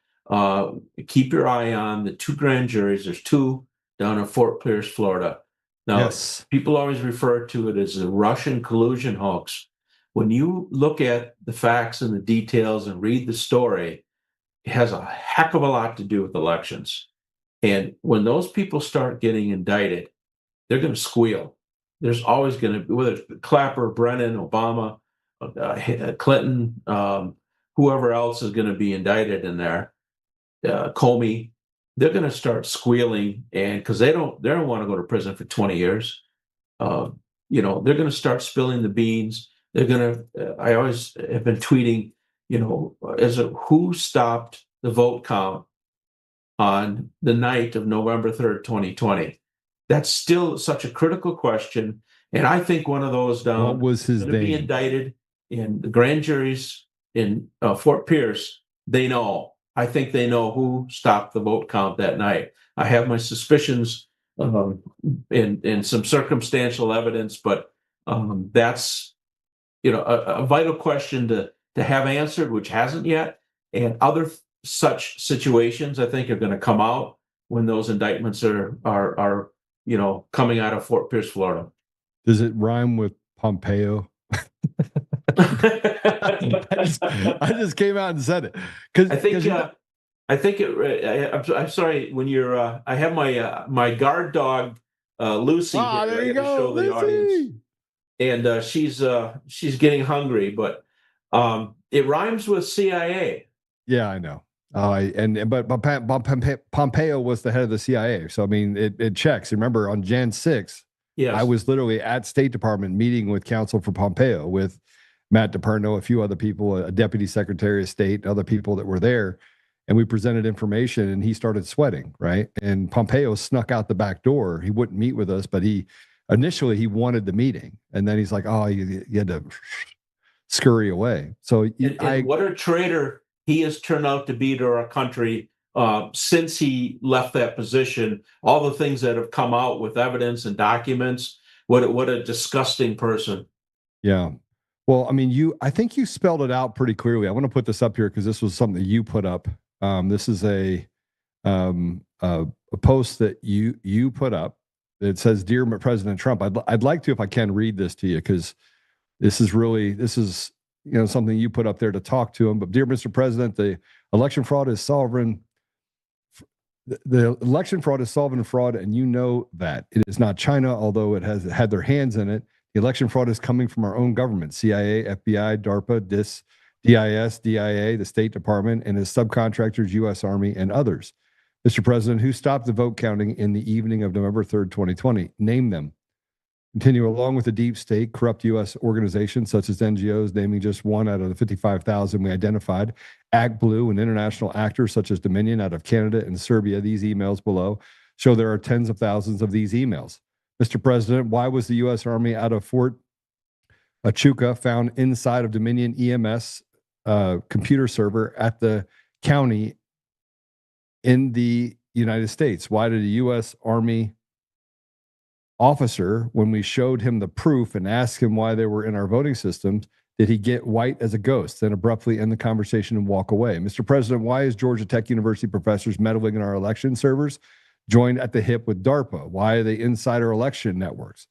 Keep your eye on the 2 grand juries. There's 2 down in Fort Pierce, Florida. Now, yes. People always refer to it as a Russian collusion hoax. When you look at the facts and the details and read the story, it has a heck of a lot to do with elections. And when those people start getting indicted, they're going to squeal. There's always going to be, whether it's Clapper, Brennan, Obama, Clinton, whoever else is going to be indicted in there, Comey, they're going to start squealing, and because they don't want to go to prison for 20 years. They're going to start spilling the beans. They're going to. I always have been tweeting, who stopped the vote count on the night of November 3rd, 2020? That's still such a critical question. And I think one of those down what was his going to be indicted in the grand juries in Fort Pierce. They know. I think they know who stopped the vote count that night. I have my suspicions in some circumstantial evidence, but that's a vital question to have answered, which hasn't yet. And other such situations, I think, are going to come out when those indictments are coming out of Fort Pierce, Florida. Does it rhyme with Pompeo? I just came out and said it because I think I'm sorry when you're. I have my guard dog Lucy here. There you to go, show Lucy. the audience, and she's getting hungry, but it rhymes with CIA. Yeah, I know. But Pompeo was the head of the CIA, so I mean it checks. Remember on Jan 6th. Yes. I was literally at State Department meeting with counsel for Pompeo with Matt DePerno, a few other people, a deputy secretary of state, other people that were there. And we presented information and he started sweating, right? And Pompeo snuck out the back door. He wouldn't meet with us, but initially he wanted the meeting. And then he's like, oh, you had to scurry away. So and what a traitor he has turned out to be to our country. Since he left that position, all the things that have come out with evidence and documents, what a disgusting person. Yeah. Well, I mean, I think you spelled it out pretty clearly. I want to put this up here because this was something that you put up. This is a post that you put up. It says, "Dear President Trump," I'd like to, if I can, read this to you because this is something you put up there to talk to him. But dear Mr. President, the election fraud is sovereign. The election fraud is sovereign fraud, and you know that. It is not China, although it has had their hands in it. The election fraud is coming from our own government, CIA, FBI, DARPA, DIS, DIA, the State Department, and his subcontractors, U.S. Army, and others. Mr. President, who stopped the vote counting in the evening of November 3rd, 2020? Name them. Continue along with the deep state, corrupt U.S. organizations such as NGOs, naming just one out of the 55,000 we identified. ActBlue and international actors such as Dominion out of Canada and Serbia. These emails below show there are tens of thousands of these emails. Mr. President, why was the U.S. Army out of Fort Echuca found inside of Dominion EMS computer server at the county in the United States? Why did a U.S. Army officer, when we showed him the proof and asked him why they were in our voting systems, did he get white as a ghost, then abruptly end the conversation and walk away? Mr. President, why is Georgia Tech University professors meddling in our election servers joined at the hip with DARPA? Why are they inside our election networks?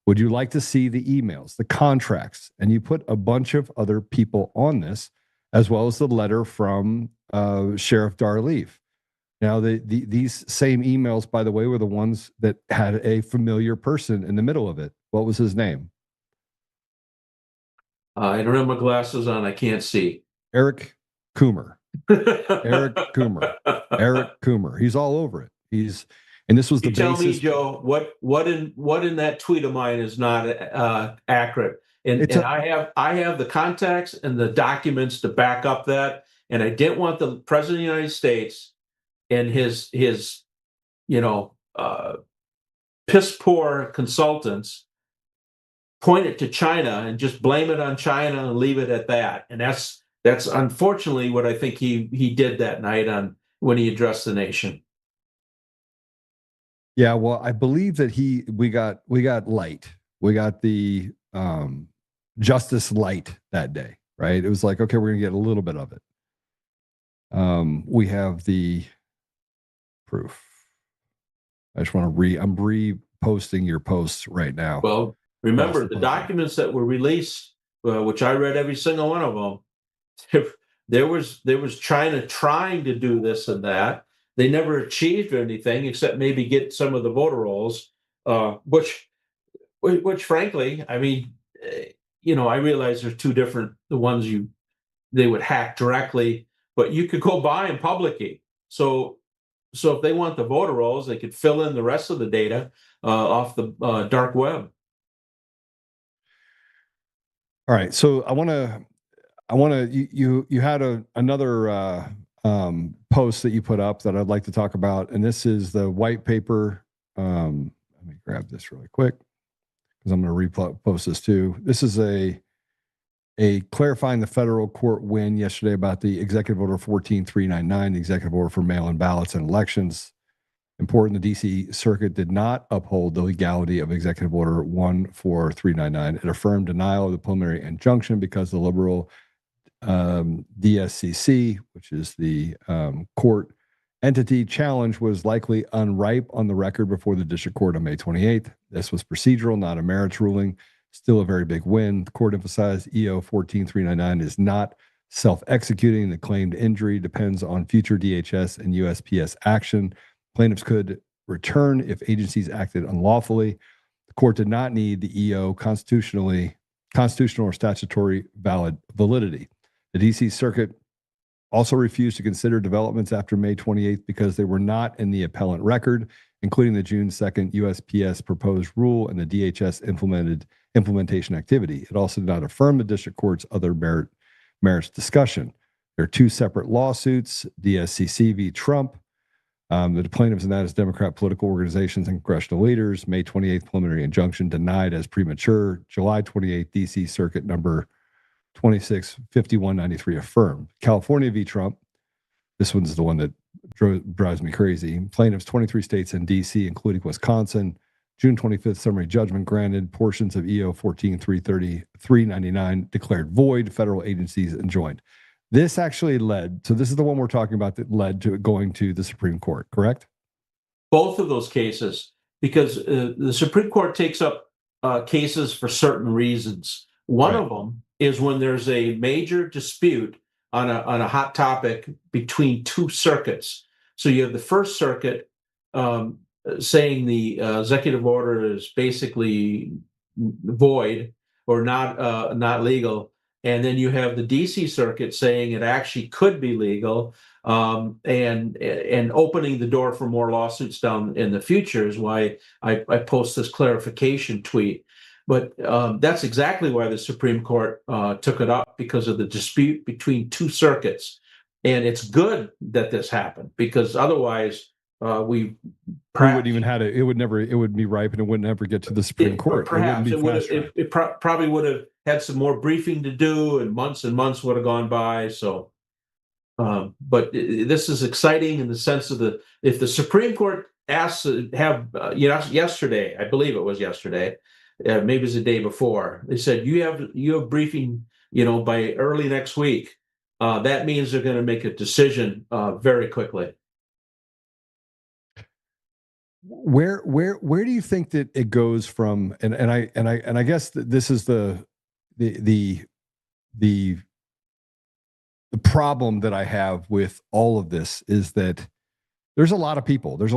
Would you like to see the emails, the contracts? And you put a bunch of other people on this, as well as the letter from Sheriff Darleaf. Now, these same emails, by the way, were the ones that had a familiar person in the middle of it. What was his name? I don't have my glasses on. I can't see. Eric Coomer. Eric Coomer. Eric Coomer. He's all over it. And this was the basis. Tell me, Joe, what in that tweet of mine is not accurate? And I have the contacts and the documents to back up that. And I didn't want the President of the United States and his piss poor consultants point it to China and just blame it on China and leave it at that. And that's unfortunately what I think he did that night when he addressed the nation. Yeah, well, I believe that we got light. We got the justice light that day, right? It was like, okay, we're gonna get a little bit of it. We have the proof. I just want to I'm reposting your posts right now. Well, remember the documents that were released, which I read every single one of them. There was China trying to do this and that. They never achieved anything except maybe get some of the voter rolls, which frankly, I mean, I realize there's two different, the ones they would hack directly, but you could go buy them publicly. So if they want the voter rolls, they could fill in the rest of the data off the dark web. All right. So I want to, you had another post that you put up that I'd like to talk about. And this is the white paper. Let me grab this really quick because I'm going to repost this too. This is a clarifying the federal court win yesterday about the Executive Order 14399, the Executive Order for mail-in ballots and elections. Important, the D.C. Circuit did not uphold the legality of Executive Order 14399. It affirmed denial of the preliminary injunction because the liberal DSCC, which is the court entity challenge, was likely unripe on the record before the district court on May 28th. This was procedural, not a merits ruling. Still a very big win. The court emphasized EO 14399 is not self-executing. The claimed injury depends on future DHS and USPS action. Plaintiffs could return if agencies acted unlawfully. The court did not need the EO constitutional or statutory validity. The D.C. Circuit also refused to consider developments after May 28th because they were not in the appellant record, including the June 2nd USPS proposed rule and the DHS implementation activity. It also did not affirm the district court's other merits discussion. There are two separate lawsuits, DSCC v. Trump. The plaintiffs in that is Democrat political organizations and congressional leaders. May 28th preliminary injunction denied as premature. July 28th D.C. Circuit number 265193 affirmed. California v. Trump. This one's the one that drives me crazy. Plaintiffs 23 states and D.C., including Wisconsin. June 25th, summary judgment granted. Portions of EO 1433399 declared void. Federal agencies enjoined. This actually led, so this is the one we're talking about that led to it going to the Supreme Court, correct? Both of those cases, because the Supreme Court takes up cases for certain reasons. One of them is when there's a major dispute on a hot topic between two circuits. So you have the First Circuit saying the executive order is basically void or not legal, And then you have the DC Circuit saying it actually could be legal, and opening the door for more lawsuits down in the future is why I post this clarification tweet. But that's exactly why the Supreme Court took it up, because of the dispute between two circuits. And it's good that this happened, because otherwise we wouldn't even had it. It would be ripe, and it would never get to the Supreme Court. Perhaps it probably would have had some more briefing to do, and months would have gone by. So, but this is exciting in the sense of if the Supreme Court asked to have, yesterday, I believe it was yesterday, maybe it was the day before, they said you have briefing, by early next week. That means they're going to make a decision very quickly. Where do you think that it goes from? And I guess that this is the problem that I have with all of this is that there's a lot of people. There's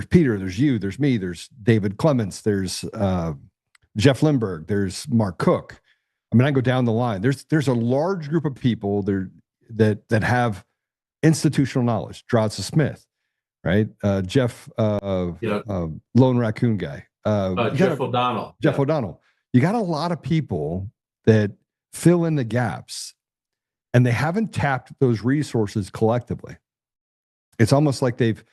Peter, there's you, there's me, there's David Clements, there's Jeff Lindbergh, there's Mark Cook. I mean, I go down the line. There's a large group of people there that have institutional knowledge. Drodson Smith, right? Jeff, Lone Raccoon guy. Jeff O'Donnell. Jeff O'Donnell. You got a lot of people that fill in the gaps, and they haven't tapped those resources collectively. It's almost like they've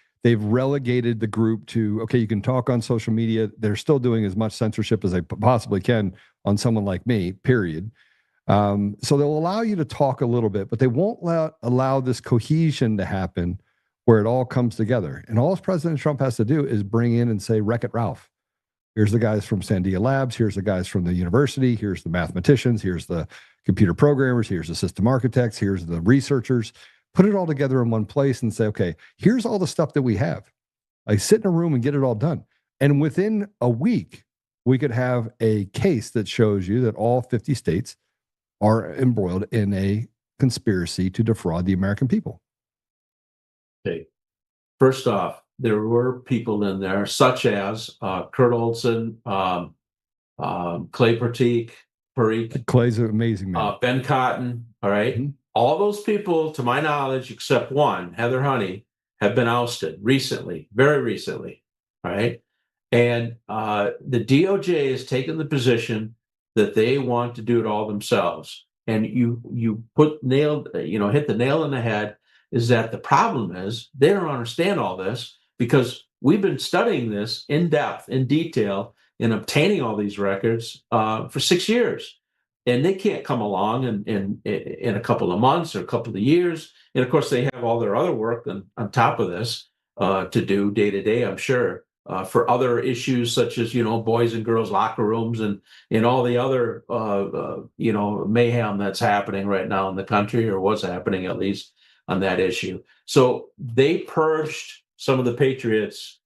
relegated the group to, okay, you can talk on social media. They're still doing as much censorship as they possibly can on someone like me, period. So they'll allow you to talk a little bit, but they won't allow this cohesion to happen where it all comes together. And all President Trump has to do is bring in and say, Wreck-It Ralph. Here's the guys from Sandia Labs. Here's the guys from the university. Here's the mathematicians. Here's the computer programmers. Here's the system architects. Here's the researchers. Put it all together in one place and say, okay, here's all the stuff that we have. I sit in a room and get it all done. And within a week, we could have a case that shows you that all 50 states are embroiled in a conspiracy to defraud the American people. Okay. First off, there were people in there, such as Kurt Olson, Clay Parikh. Clay's an amazing man. Ben Cotton, all right? Mm-hmm. All those people, to my knowledge, except one, Heather Honey, have been ousted recently, very recently, all right? And the DOJ has taken the position that they want to do it all themselves. And you hit the nail on the head, is that the problem is they don't understand all this, because we've been studying this in depth, in detail, and obtaining all these records for 6 years. And they can't come along in a couple of months or a couple of years. And of course, they have all their other work on top of this to do day to day, I'm sure, for other issues such as, boys and girls locker rooms and all the other, mayhem that's happening right now in the country, or was happening at least on that issue. So they purged some of the patriots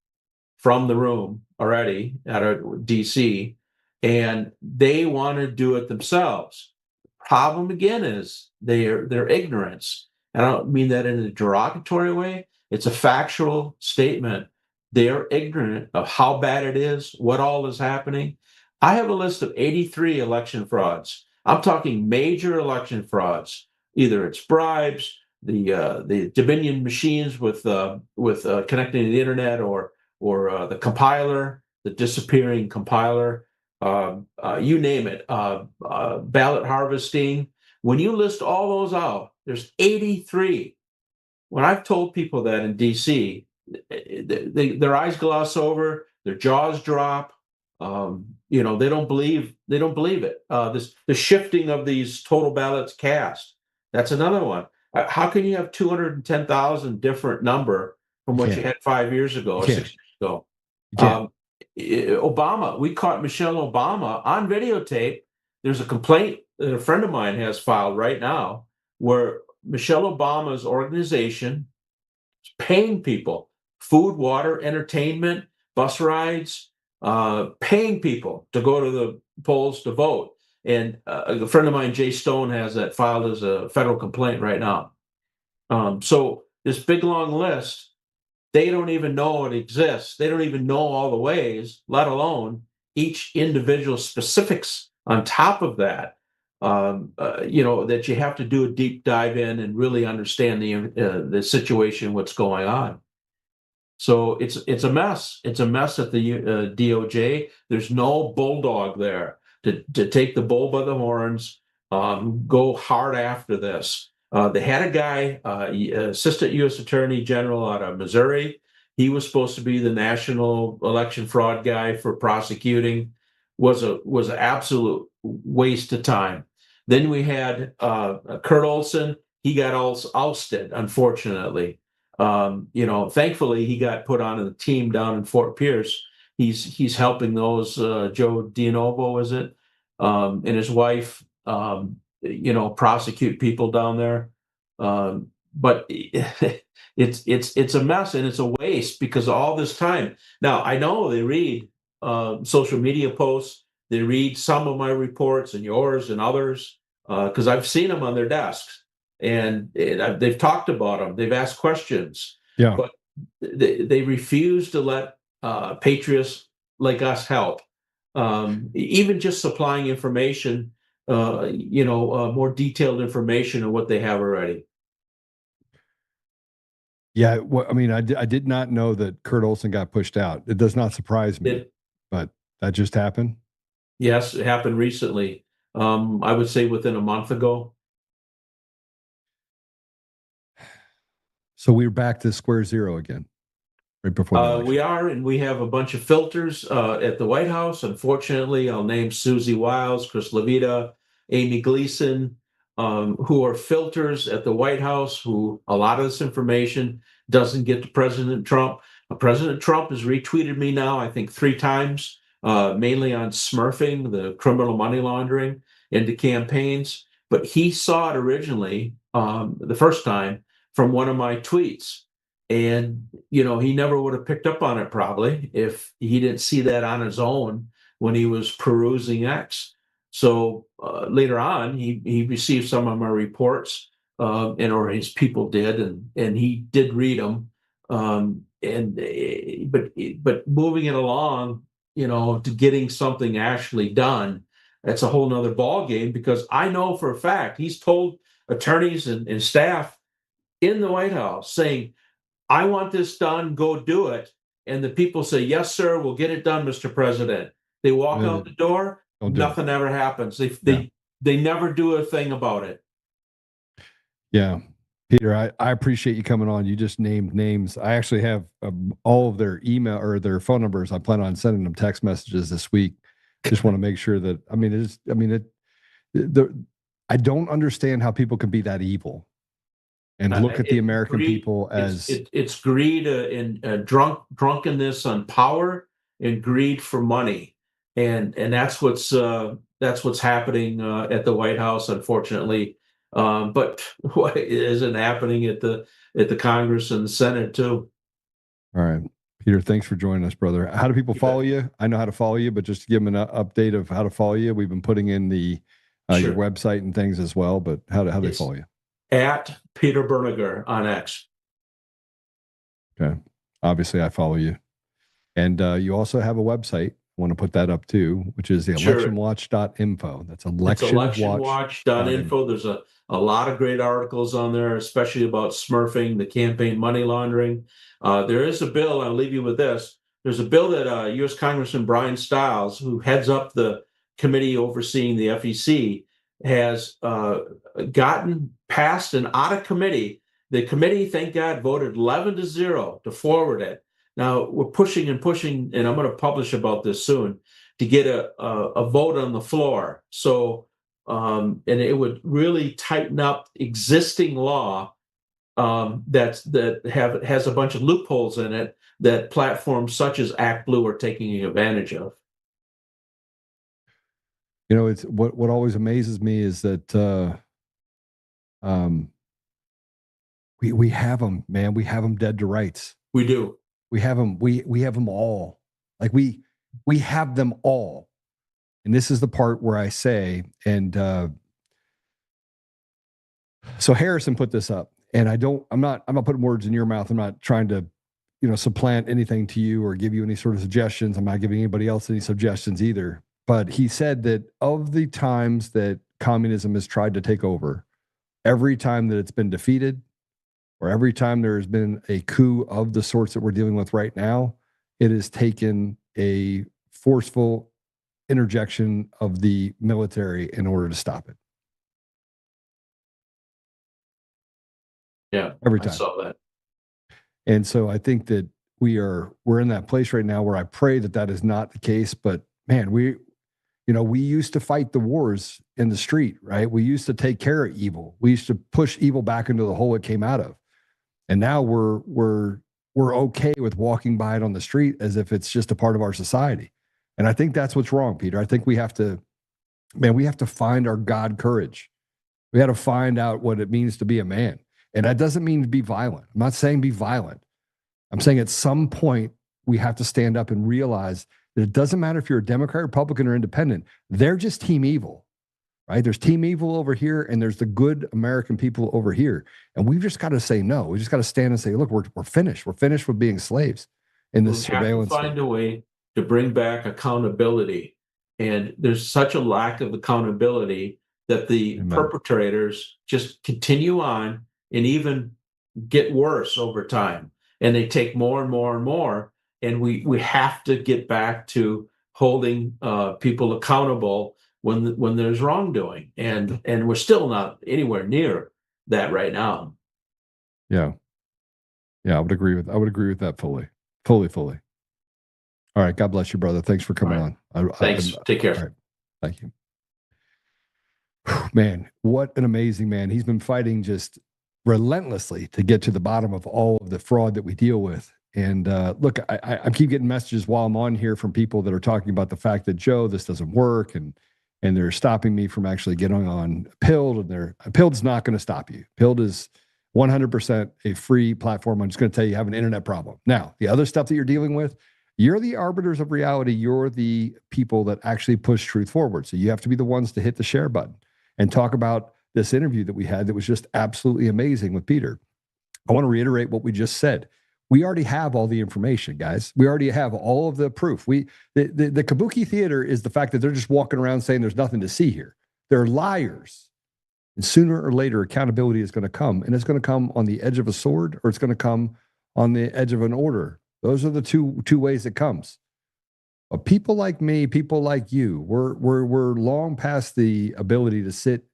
from the room already out of DC, and they want to do it themselves. Problem again is their ignorance. I don't mean that in a derogatory way. It's a factual statement. They're ignorant of how bad it is, what all is happening. I have a list of 83 election frauds. I'm talking major election frauds. Either it's bribes, the Dominion machines with connecting to the internet, or the compiler, the disappearing compiler. You name it, ballot harvesting. When you list all those out, there's 83. When I've told people that in DC, their eyes gloss over, their jaws drop. They don't believe it. The shifting of these total ballots cast. That's another one. How can you have 210,000 different number from what you had 5 years ago or 6 years ago? Obama, we caught Michelle Obama on videotape. There's a complaint that a friend of mine has filed right now where Michelle Obama's organization is paying people food, water, entertainment, bus rides, paying people to go to the polls to vote. And a friend of mine, Jay Stone, has that filed as a federal complaint right now. So this big long list, they don't even know it exists. They don't even know all the ways, let alone each individual specifics on top of that. that you have to do a deep dive in and really understand the situation, what's going on. So it's a mess. It's a mess at the DOJ. There's no bulldog there to take the bull by the horns, go hard after this. They had a guy, Assistant U.S. Attorney General out of Missouri. He was supposed to be the national election fraud guy for prosecuting. Was an absolute waste of time. Then we had Kurt Olson. He got ousted, unfortunately. Thankfully he got put on a team down in Fort Pierce. He's helping those Joe DiNovo, is it, and his wife, prosecute people down there. But it's a mess and it's a waste because all this time. Now I know they read social media posts. They read some of my reports and yours and others because I've seen them on their desks. And they've talked about them. They've asked questions, but they refuse to let patriots like us help. Even just supplying information, more detailed information on what they have already. Yeah, well, I mean, I did not know that Kurt Olson got pushed out. It does not surprise me, but that just happened. Yes, it happened recently. I would say within a month ago. So we're back to square zero again, right before the election. We are, and we have a bunch of filters at the White House. Unfortunately, I'll name Susie Wiles, Chris Levita, Amy Gleason, who are filters at the White House, who a lot of this information doesn't get to President Trump. President Trump has retweeted me now, I think 3 times, mainly on smurfing, the criminal money laundering into campaigns. But he saw it originally, the first time, from one of my tweets. And, he never would have picked up on it probably if he didn't see that on his own when he was perusing X. So later on, he received some of my reports, or his people did, and he did read them. But moving it along, to getting something actually done, that's a whole nother ballgame, because I know for a fact he's told attorneys and staff in the White House saying, I want this done, go do it. And the people say, yes, sir, we'll get it done, Mr. President. They walk out the door, nothing ever happens. They never do a thing about it. Yeah. Peter, I appreciate you coming on. You just named names. I actually have all of their email or their phone numbers. I plan on sending them text messages this week. Just want to make sure that, I don't understand how people can be that evil and look at the American people as it's greed and drunkenness on power and greed for money, and that's what's happening at the White House, unfortunately. But what isn't happening at the Congress and the Senate too? All right, Peter, thanks for joining us, brother. How do people follow you? I know how to follow you, but just to give them an update of how to follow you. We've been putting in the your website and things as well, but how they follow you? At Peter Bernegger on X. Okay. Obviously, I follow you. And you also have a website. I want to put that up too, which is the electionwatch.info. That's electionwatch.info. There's a lot of great articles on there, especially about smurfing, the campaign money laundering. There is a bill, I'll leave you with this. There's a bill that U.S. Congressman Brian Stiles, who heads up the committee overseeing the FEC, has gotten passed and out of committee. The committee, thank God, voted 11-0 to forward it. Now we're pushing, and I'm going to publish about this soon, to get a vote on the floor. So, and it would really tighten up existing law that has a bunch of loopholes in it that platforms such as Act Blue are taking advantage of. It's what always amazes me is that we have them, man. We have them dead to rights. We do. We have them. We have them all. Like we have them all. And this is the part where I say, and so Harrison put this up, and I'm not putting words in your mouth. I'm not trying to, supplant anything to you or give you any sort of suggestions. I'm not giving anybody else any suggestions either. But he said that of the times that communism has tried to take over, every time that it's been defeated, or every time there's been a coup of the sorts that we're dealing with right now, it has taken a forceful interjection of the military in order to stop it. Yeah, every time. I saw that. And so I think that we're in that place right now where I pray that that is not the case. But man, we used to fight the wars in the street, right? We used to take care of evil. We used to push evil back into the hole it came out of. And now we're okay with walking by it on the street as if it's just a part of our society. And I think that's what's wrong, Peter. I think we have to find our God courage. We got to find out what it means to be a man. And that doesn't mean to be violent. I'm not saying be violent. I'm saying at some point we have to stand up and realize that it doesn't matter if you're a Democrat, Republican, or independent. They're just team evil, right? There's team evil over here, and there's the good American people over here. And we've just got to say no. We just got to stand and say, look, we're finished. We're finished with being slaves in this surveillance. We have to find a way to bring back accountability. And there's such a lack of accountability that the perpetrators just continue on and even get worse over time. And they take more and more and more. And we have to get back to holding people accountable when there's wrongdoing. And we're still not anywhere near that right now. Yeah. Yeah, I would agree with that fully. All right. God bless you, brother. Thanks for coming on. Thanks. Take care. All right. Thank you. Man, what an amazing man. He's been fighting just relentlessly to get to the bottom of all of the fraud that we deal with. And look, I keep getting messages while I'm on here from people that are talking about the fact that, Joe, this doesn't work. And they're stopping me from actually getting on Pilled. And Pilled's not going to stop you. Pilled is 100% a free platform. I'm just going to tell you have an internet problem. Now, the other stuff that you're dealing with, you're the arbiters of reality. You're the people that actually push truth forward. So you have to be the ones to hit the share button and talk about this interview that we had that was just absolutely amazing with Peter. I want to reiterate what we just said. We already have all the information, guys. We already have all of the proof. The Kabuki theater is the fact that they're just walking around saying there's nothing to see here. They're liars. And sooner or later, accountability is going to come. And it's going to come on the edge of a sword, or it's going to come on the edge of an order. Those are the two ways it comes. But people like me, people like you, we're long past the ability to sit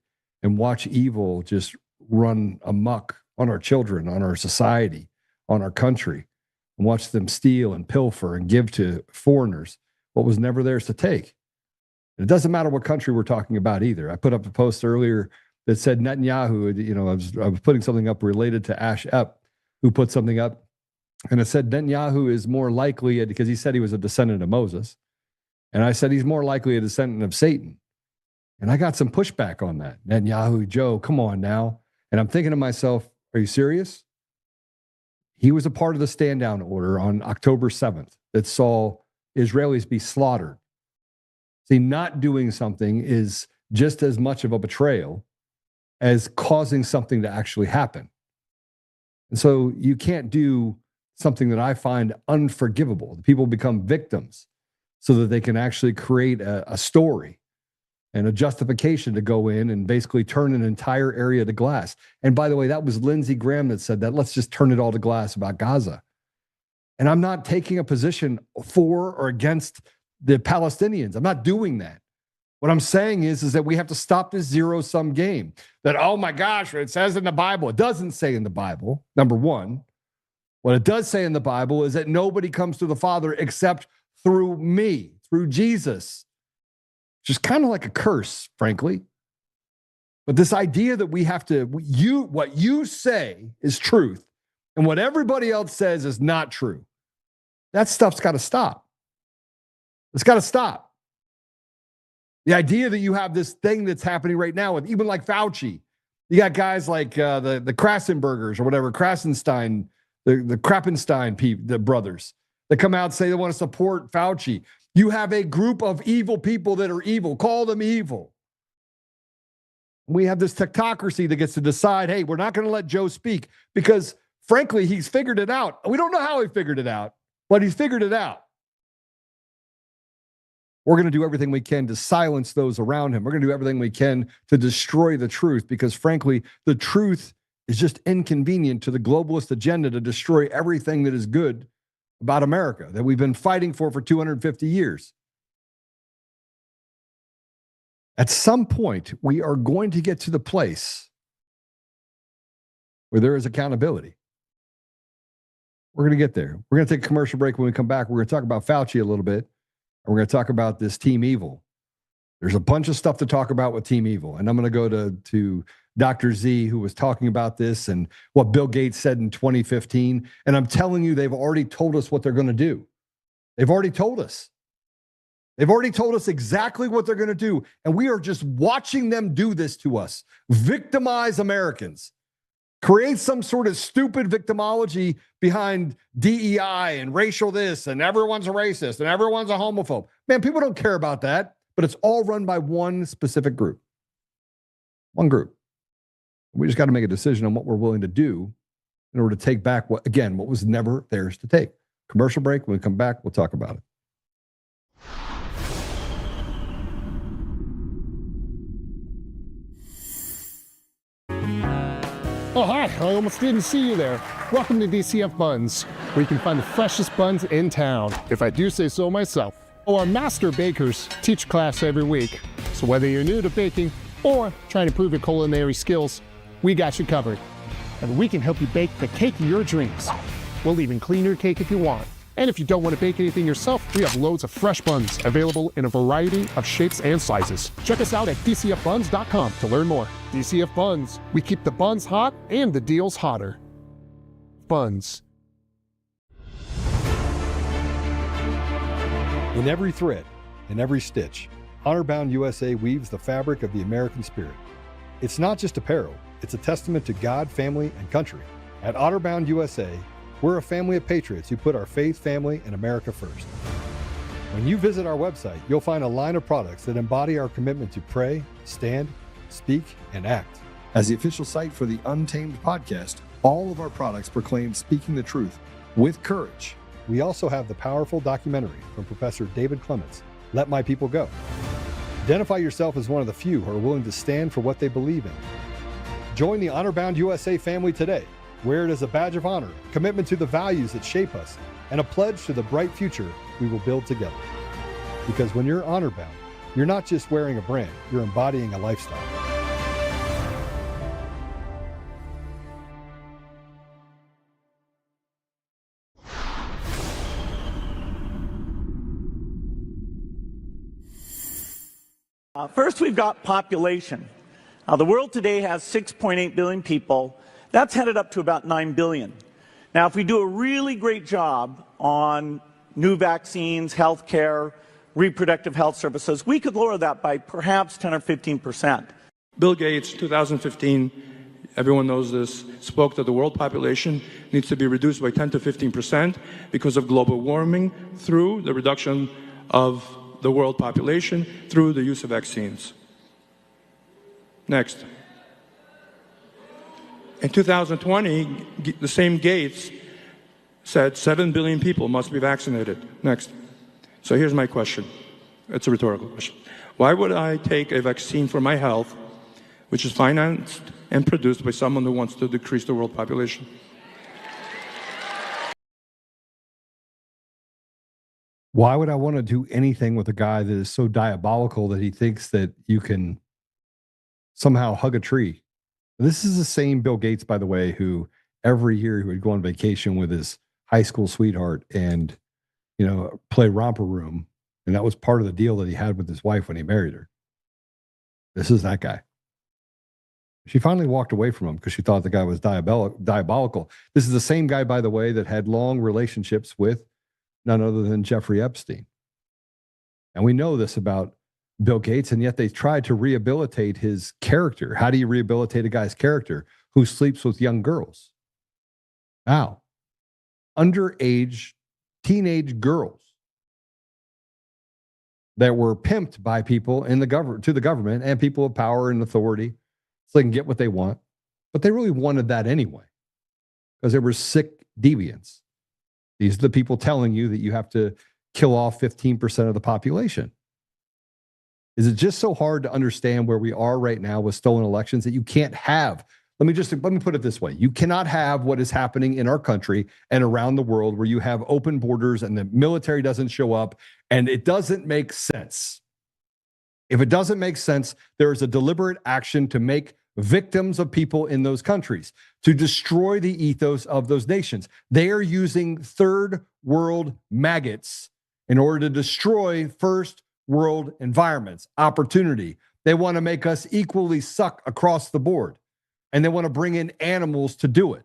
and watch evil just run amok on our children, on our society, on our country, and watch them steal and pilfer and give to foreigners what was never theirs to take. And it doesn't matter what country we're talking about either. I put up a post earlier that said Netanyahu, I was putting something up related to Ash Epp, who put something up, and it said Netanyahu is more likely, because he said he was a descendant of Moses, and I said he's more likely a descendant of Satan. And I got some pushback on that. Netanyahu, Joe, come on now. And I'm thinking to myself, are you serious? He was a part of the stand down order on October 7th that saw Israelis be slaughtered. See, not doing something is just as much of a betrayal as causing something to actually happen. And so you can't do something that I find unforgivable. People become victims so that they can actually create a story and a justification to go in and basically turn an entire area to glass. And by the way, that was Lindsey Graham that said that. Let's just turn it all to glass about Gaza. And I'm not taking a position for or against the Palestinians. I'm not doing that. What I'm saying is that we have to stop this zero-sum game. That, oh my gosh, it says in the Bible. It doesn't say in the Bible, number one. What it does say in the Bible is that nobody comes to the Father except through me, through Jesus. Just kind of like a curse, frankly. But this idea that we have to, what you say is truth, and what everybody else says is not true. That stuff's got to stop. It's got to stop. The idea that you have this thing that's happening right now with even like Fauci. You got guys like the Krassenbergers or whatever, Krassenstein, the Krappenstein the brothers that come out and say they want to support Fauci. You have a group of evil people that are evil. Call them evil. We have this technocracy that gets to decide, hey, we're not going to let Joe speak because, frankly, he's figured it out. We don't know how he figured it out, but he's figured it out. We're going to do everything we can to silence those around him. We're going to do everything we can to destroy the truth because, frankly, the truth is just inconvenient to the globalist agenda to destroy everything that is good about America that we've been fighting for 250 years. At some point, we are going to get to the place where there is accountability. We're going to get there. We're going to take a commercial break. When we come back, we're going to talk about Fauci a little bit. And we're going to talk about this Team Evil. There's a bunch of stuff to talk about with Team Evil. And I'm going to go to Dr. Z, who was talking about this and what Bill Gates said in 2015. And I'm telling you, they've already told us what they're going to do. They've already told us. They've already told us exactly what they're going to do. And we are just watching them do this to us. Victimize Americans. Create some sort of stupid victimology behind DEI and racial this and everyone's a racist and everyone's a homophobe. Man, people don't care about that, but it's all run by one specific group. One group. We just got to make a decision on what we're willing to do in order to take back what was never theirs to take. Commercial break. When we come back, we'll talk about it. Oh, hi. I almost didn't see you there. Welcome to DCF Buns, where you can find the freshest buns in town, if I do say so myself. Our master bakers teach class every week. So whether you're new to baking or trying to improve your culinary skills, we got you covered. And we can help you bake the cake of your dreams. We'll even clean your cake if you want. And if you don't want to bake anything yourself, we have loads of fresh buns available in a variety of shapes and sizes. Check us out at dcfbuns.com to learn more. DCF Buns, we keep the buns hot and the deals hotter. Buns. In every thread, in every stitch, Honor-Bound USA weaves the fabric of the American spirit. It's not just apparel, it's a testament to God, family, and country. At Honor-Bound USA, we're a family of patriots who put our faith, family, and America first. When you visit our website, you'll find a line of products that embody our commitment to pray, stand, speak, and act. As the official site for the Untamed podcast, all of our products proclaim speaking the truth with courage. We also have the powerful documentary from Professor David Clements, Let My People Go. Identify yourself as one of the few who are willing to stand for what they believe in. Join the Honor-Bound USA family today. Wear it as a badge of honor, commitment to the values that shape us, and a pledge to the bright future we will build together. Because when you're honor-bound, you're not just wearing a brand, you're embodying a lifestyle. First, we've got population. The world today has 6.8 billion people. That's headed up to about 9 billion. Now, if we do a really great job on new vaccines, healthcare, reproductive health services, we could lower that by perhaps 10 or 15%. Bill Gates, 2015, everyone knows this, spoke that the world population needs to be reduced by 10 to 15% because of global warming through the reduction of the world population through the use of vaccines. Next. In 2020, the same Gates said 7 billion people must be vaccinated. Next. So here's my question. It's a rhetorical question. Why would I take a vaccine for my health, which is financed and produced by someone who wants to decrease the world population? Why would I want to do anything with a guy that is so diabolical that he thinks that you can somehow hug a tree? This is the same Bill Gates, by the way, who every year he would go on vacation with his high school sweetheart and, play romper room. And that was part of the deal that he had with his wife when he married her. This is that guy. She finally walked away from him because she thought the guy was diabolical. This is the same guy, by the way, that had long relationships with none other than Jeffrey Epstein. And we know this about Bill Gates, and yet they tried to rehabilitate his character. How do you rehabilitate a guy's character who sleeps with young girls? How? Underage, teenage girls that were pimped by people in the government and people of power and authority so they can get what they want. But they really wanted that anyway because they were sick deviants. These are the people telling you that you have to kill off 15% of the population. Is it just so hard to understand where we are right now with stolen elections that you can't have? Let me put it this way. You cannot have what is happening in our country and around the world where you have open borders and the military doesn't show up, and it doesn't make sense. If it doesn't make sense, there is a deliberate action to make victims of people in those countries, to destroy the ethos of those nations. They are using third world maggots in order to destroy first world environments, opportunity. They want to make us equally suck across the board, and they want to bring in animals to do it.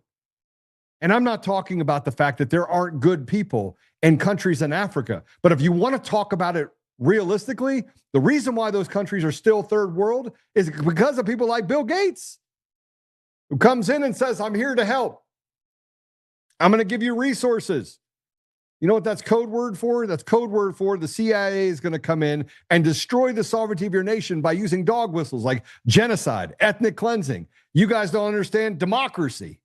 And I'm not talking about the fact that there aren't good people in countries in Africa, but if you want to talk about it realistically, the reason why those countries are still third world is because of people like Bill Gates, who comes in and says, I'm here to help. I'm going to give you resources. You know what that's code word for? That's code word for the CIA is going to come in and destroy the sovereignty of your nation by using dog whistles like genocide, ethnic cleansing. You guys don't understand democracy.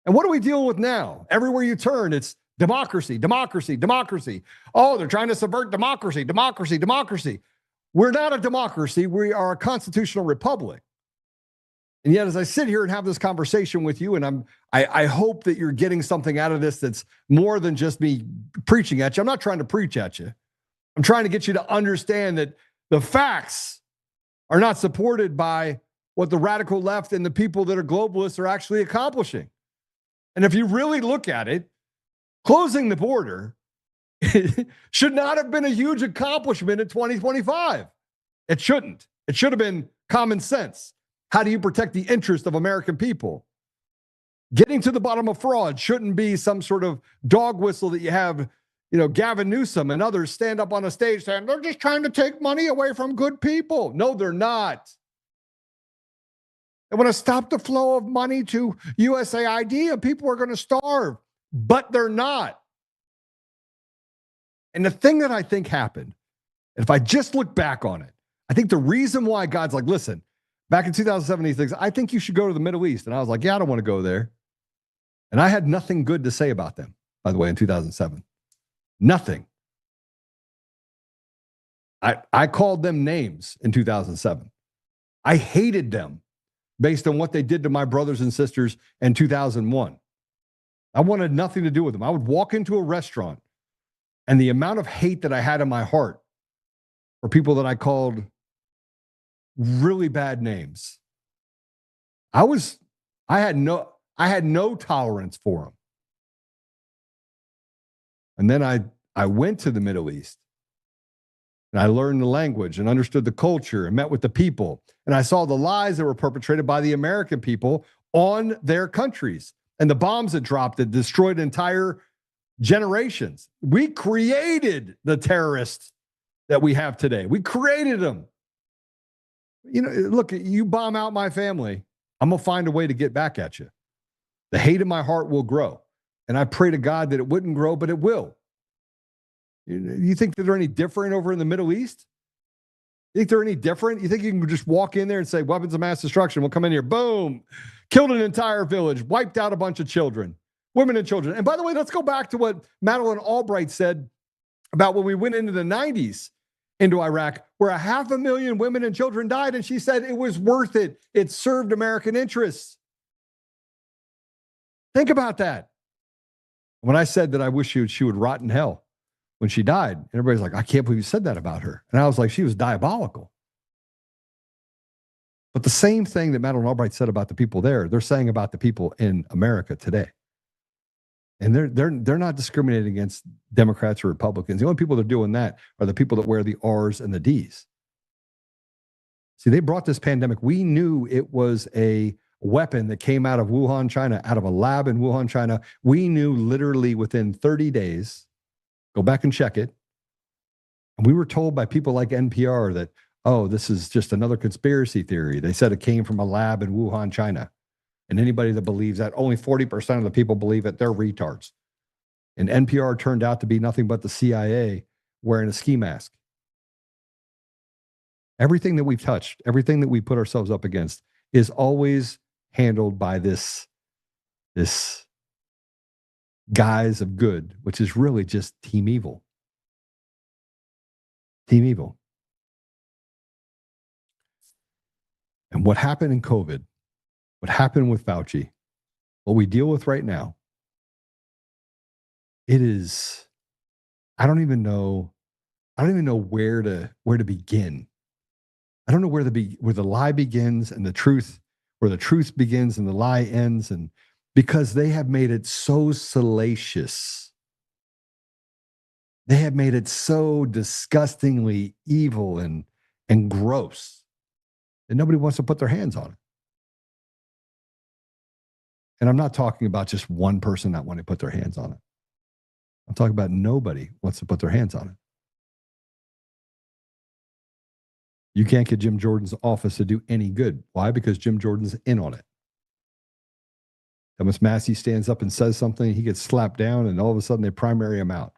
And what are we dealing with now? Everywhere you turn, it's democracy, democracy, democracy. Oh, they're trying to subvert democracy, democracy, democracy. We're not a democracy. We are a constitutional republic. And yet, as I sit here and have this conversation with you, and I hope that you're getting something out of this that's more than just me preaching at you. I'm not trying to preach at you. I'm trying to get you to understand that the facts are not supported by what the radical left and the people that are globalists are actually accomplishing. And if you really look at it, closing the border should not have been a huge accomplishment in 2025. It shouldn't. It should have been common sense. How do you protect the interest of American people? Getting to the bottom of fraud shouldn't be some sort of dog whistle that you have, Gavin Newsom and others stand up on a stage saying, they're just trying to take money away from good people. No, they're not. They want to stop the flow of money to USAID and people are going to starve, but they're not. And the thing that I think happened, and if I just look back on it, I think the reason why God's like, listen, back in 2007, he thinks, I think you should go to the Middle East. And I was like, yeah, I don't want to go there. And I had nothing good to say about them, by the way, in 2007. Nothing. I called them names in 2007. I hated them based on what they did to my brothers and sisters in 2001. I wanted nothing to do with them. I would walk into a restaurant, and the amount of hate that I had in my heart for people that I called really bad names, I had no tolerance for them. And then I went to the Middle East, and I learned the language and understood the culture and met with the people. And I saw the lies that were perpetrated by the American people on their countries and the bombs that dropped that destroyed entire generations. We created the terrorists that we have today. We created them. Look, you bomb out my family, I'm going to find a way to get back at you. The hate in my heart will grow. And I pray to God that it wouldn't grow, but it will. You think that they're any different over in the Middle East? You think they're any different? You think you can just walk in there and say, weapons of mass destruction, we'll come in here, boom, killed an entire village, wiped out a bunch of children, women and children. And by the way, let's go back to what Madeleine Albright said about when we went into the 90s into Iraq, where 500,000 women and children died. And she said it was worth it. It served American interests. Think about that. When I said that I wish she would rot in hell when she died, and everybody's like, I can't believe you said that about her. And I was like, she was diabolical. But the same thing that Madeleine Albright said about the people there, they're saying about the people in America today. And they're not discriminating against Democrats or Republicans. The only people that are doing that are the people that wear the R's and the D's. See, they brought this pandemic. We knew it was a weapon that came out of Wuhan, China, out of a lab in Wuhan, China. We knew literally within 30 days, go back and check it. And we were told by people like NPR that, oh, this is just another conspiracy theory. They said it came from a lab in Wuhan, China. And anybody that believes that, only 40% of the people believe it, they're retards. And NPR turned out to be nothing but the CIA wearing a ski mask. Everything that we've touched, everything that we put ourselves up against is always handled by this guise of good, which is really just team evil. Team evil. And what happened in COVID, what happened with Fauci, what we deal with right now, it is, I don't even know where to begin. I don't know where the lie begins and the truth, where the truth begins and the lie ends, and because they have made it so salacious. They have made it so disgustingly evil and gross that nobody wants to put their hands on it. And I'm not talking about just one person not wanting to put their hands on it. I'm talking about nobody wants to put their hands on it. You can't get Jim Jordan's office to do any good. Why? Because Jim Jordan's in on it. Thomas Massey stands up and says something, he gets slapped down, and all of a sudden they primary him out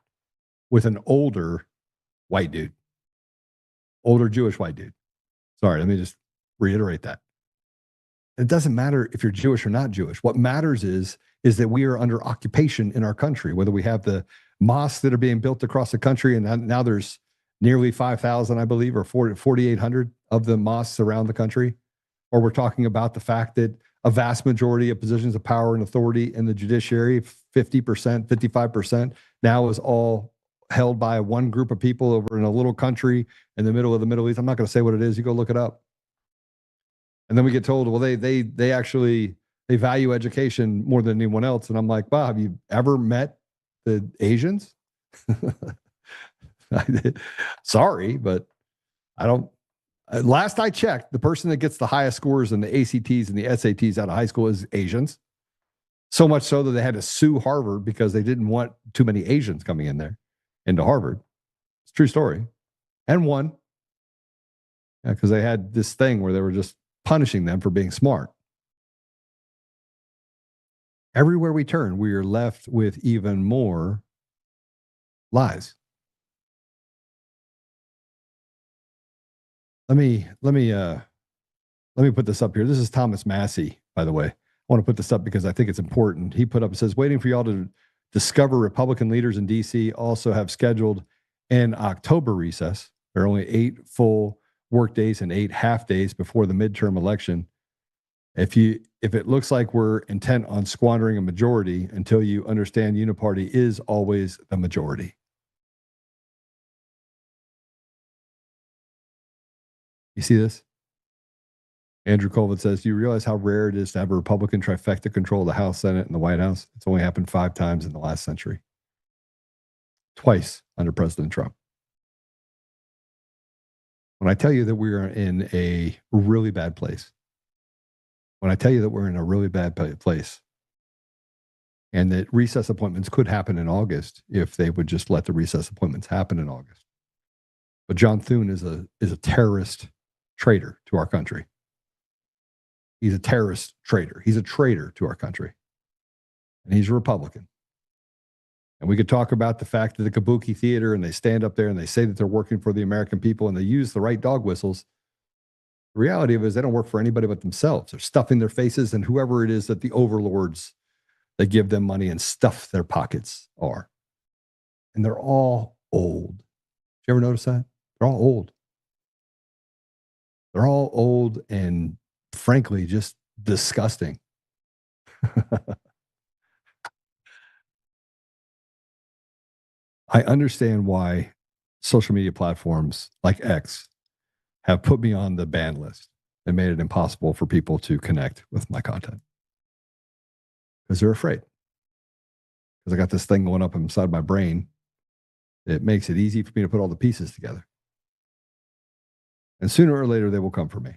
with an older white dude, older Jewish white dude. Sorry, let me just reiterate that. It doesn't matter if you're Jewish or not Jewish. What matters is that we are under occupation in our country, whether we have the mosques that are being built across the country, and now there's nearly 5,000, I believe, or 4,800 of the mosques around the country, or we're talking about the fact that a vast majority of positions of power and authority in the judiciary, 50%, 55%, now is all held by one group of people over in a little country in the middle of the Middle East. I'm not going to say what it is. You go look it up. And then we get told, well, they actually value education more than anyone else. And I'm like, wow, have you ever met the Asians? Sorry, but I don't. Last I checked, the person that gets the highest scores in the ACTs and the SATs out of high school is Asians. So much so that they had to sue Harvard because they didn't want too many Asians coming in there into Harvard. It's a true story. And won. Yeah, because they had this thing where they were just punishing them for being smart. Everywhere we turn, we are left with even more lies. Let me put this up here. This is Thomas Massey, by the way. I want to put this up because I think it's important. He put up, it says, waiting for y'all to discover Republican leaders in D.C. also have scheduled an October recess. There are only 8 full work days and 8 half days before the midterm election. If it looks like we're intent on squandering a majority until you understand uniparty is always the majority. You see this? Andrew Colvin says, do you realize how rare it is to have a Republican trifecta control the House, Senate, and the White House? It's only happened 5 times in the last century. Twice under President Trump. When I tell you that we are in a really bad place, when I tell you that we're in a really bad place, and that recess appointments could happen in August if they would just let the recess appointments happen in August. But John Thune is a terrorist traitor to our country. He's a terrorist traitor. He's a traitor to our country. And he's a Republican. And we could talk about the fact that the Kabuki Theater, and they stand up there and they say that they're working for the American people and they use the right dog whistles. The reality of it is they don't work for anybody but themselves. They're stuffing their faces and whoever it is that the overlords that give them money and stuff their pockets are. And they're all old. Did you ever notice that? They're all old. They're all old and frankly just disgusting. I understand why social media platforms like X have put me on the ban list and made it impossible for people to connect with my content. Because they're afraid. Because I got this thing going up inside my brain. It makes it easy for me to put all the pieces together. And sooner or later, they will come for me.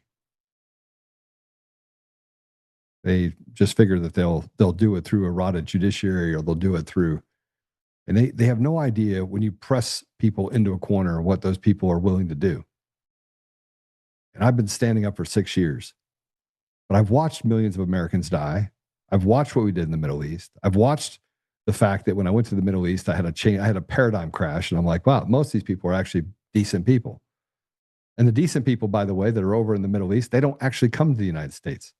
They just figure that they'll do it through a rotted judiciary, or they'll do it through. And they have no idea when you press people into a corner what those people are willing to do. And I've been standing up for 6 years. But I've watched millions of Americans die. I've watched what we did in the Middle East. I've watched the fact that when I went to the Middle East, I had a paradigm crash. And I'm like, wow, most of these people are actually decent people. And the decent people, by the way, that are over in the Middle East, they don't actually come to the United States.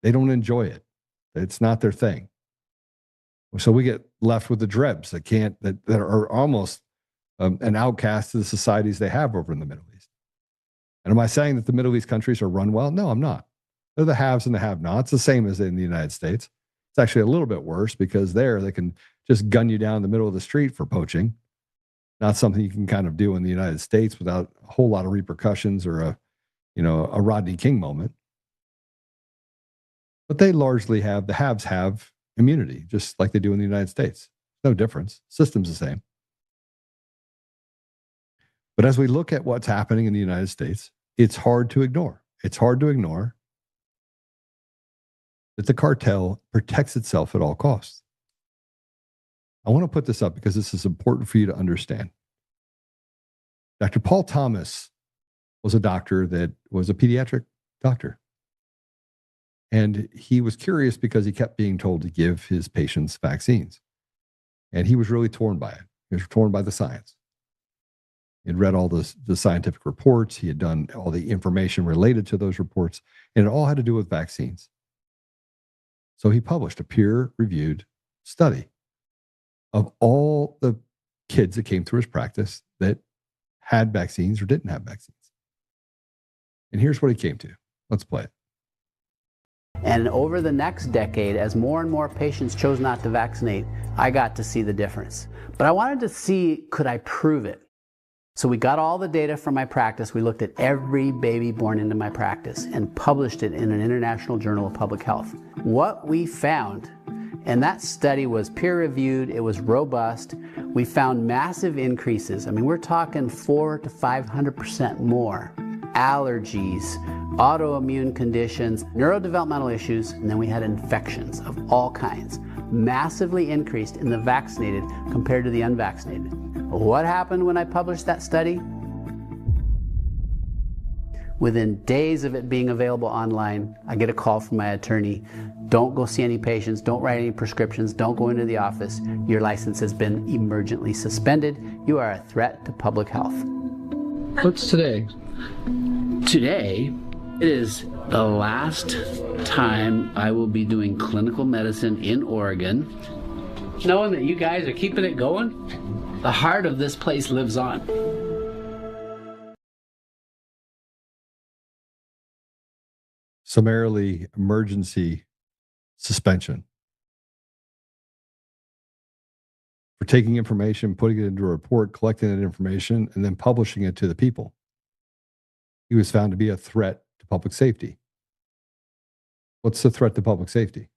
They don't enjoy it. It's not their thing. So we get left with the drebs that are almost an outcast to the societies they have over in the Middle East. And am I saying that the Middle East countries are run well? No, I'm not. They're the haves and the have-nots, the same as in the United States. It's actually a little bit worse because there they can just gun you down in the middle of the street for poaching. Not something you can kind of do in the United States without a whole lot of repercussions or a Rodney King moment. But they largely have, the haves have immunity, just like they do in the United States. No difference. System's the same. But as we look at what's happening in the United States, it's hard to ignore. It's hard to ignore that the cartel protects itself at all costs. I want to put this up because this is important for you to understand. Dr. Paul Thomas was a doctor that was a pediatric doctor. And he was curious because he kept being told to give his patients vaccines. And he was really torn by it. He was torn by the science. He had read all the scientific reports. He had done all the information related to those reports. And it all had to do with vaccines. So he published a peer-reviewed study of all the kids that came through his practice that had vaccines or didn't have vaccines. And here's what he came to. Let's play it. And over the next decade, as more and more patients chose not to vaccinate, I got to see the difference. But I wanted to see, could I prove it? So we got all the data from my practice. We looked at every baby born into my practice and published it in an international journal of public health. What we found, and that study was peer-reviewed, it was robust, we found massive increases. I mean, we're talking 400 to 500% more. Allergies, autoimmune conditions, neurodevelopmental issues, and then we had infections of all kinds, massively increased in the vaccinated compared to the unvaccinated. What happened when I published that study? Within days of it being available online, I get a call from my attorney. Don't go see any patients, don't write any prescriptions, don't go into the office. Your license has been emergently suspended. You are a threat to public health. What's today? Today, it is the last time I will be doing clinical medicine in Oregon. Knowing that you guys are keeping it going, the heart of this place lives on. Summarily emergency suspension for taking information, putting it into a report, collecting that information, and then publishing it to the people. He was found to be a threat to public safety. What's the threat to public safety?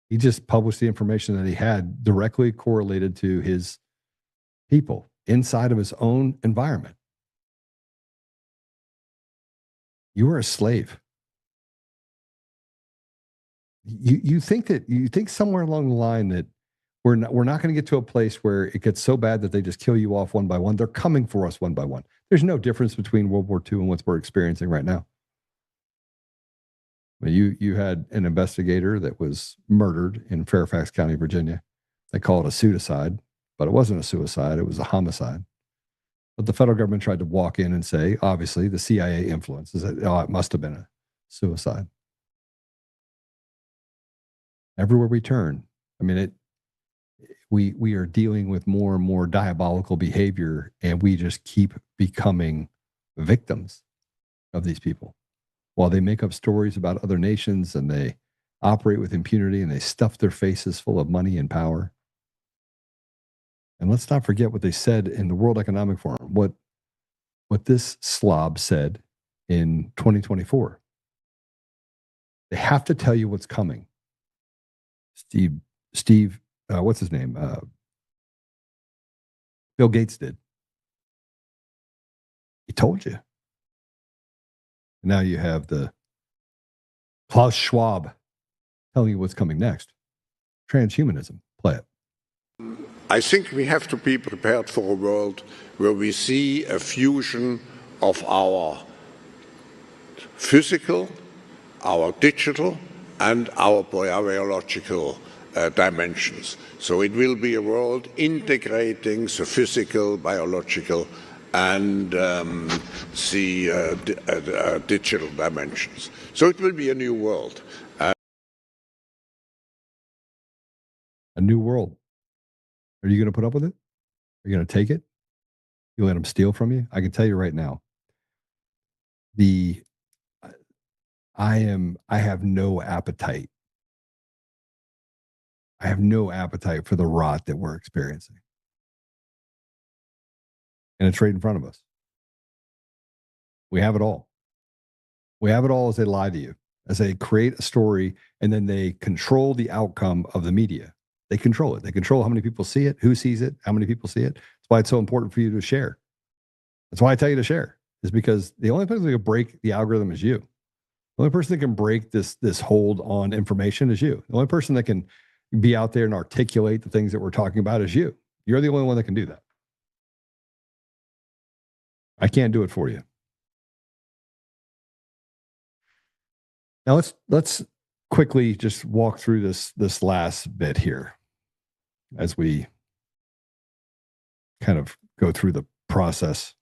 He just published the information that he had directly correlated to his people inside of his own environment. You are a slave. You think somewhere along the line that we're not going to get to a place where it gets so bad that they just kill you off one by one. They're coming for us one by one. There's no difference between World War II and what we're experiencing right now. I mean, you had an investigator that was murdered in Fairfax County, Virginia. They call it a suicide, but it wasn't a suicide. It was a homicide. But the federal government tried to walk in and say, obviously, the CIA influences it. Oh, it must have been a suicide. Everywhere we turn, I mean, we are dealing with more and more diabolical behavior, and we just keep becoming victims of these people. While they make up stories about other nations and they operate with impunity and they stuff their faces full of money and power. And let's not forget what they said in the World Economic Forum, what this slob said in 2024. They have to tell you what's coming. Steve, what's his name? Bill Gates did. He told you. Now you have the Klaus Schwab telling you what's coming next. Transhumanism. Play it. I think we have to be prepared for a world where we see a fusion of our physical, our digital, and our biological dimensions. So it will be a world integrating the physical, biological, and the digital dimensions. So it will be a new world. A new world. Are you going to put up with it? Are you going to take it? You let them steal from you? I can tell you right now, I have no appetite. I have no appetite for the rot that we're experiencing. And it's right in front of us. We have it all. We have it all as they lie to you, as they create a story, and then they control the outcome of the media. They control it. They control how many people see it, who sees it, how many people see it. That's why it's so important for you to share. That's why I tell you to share, is because the only person that can break the algorithm is you. The only person that can break this hold on information is you. The only person that can be out there and articulate the things that we're talking about is you. You're the only one that can do that. I can't do it for you. Now let's quickly just walk through this last bit here as we kind of go through the process.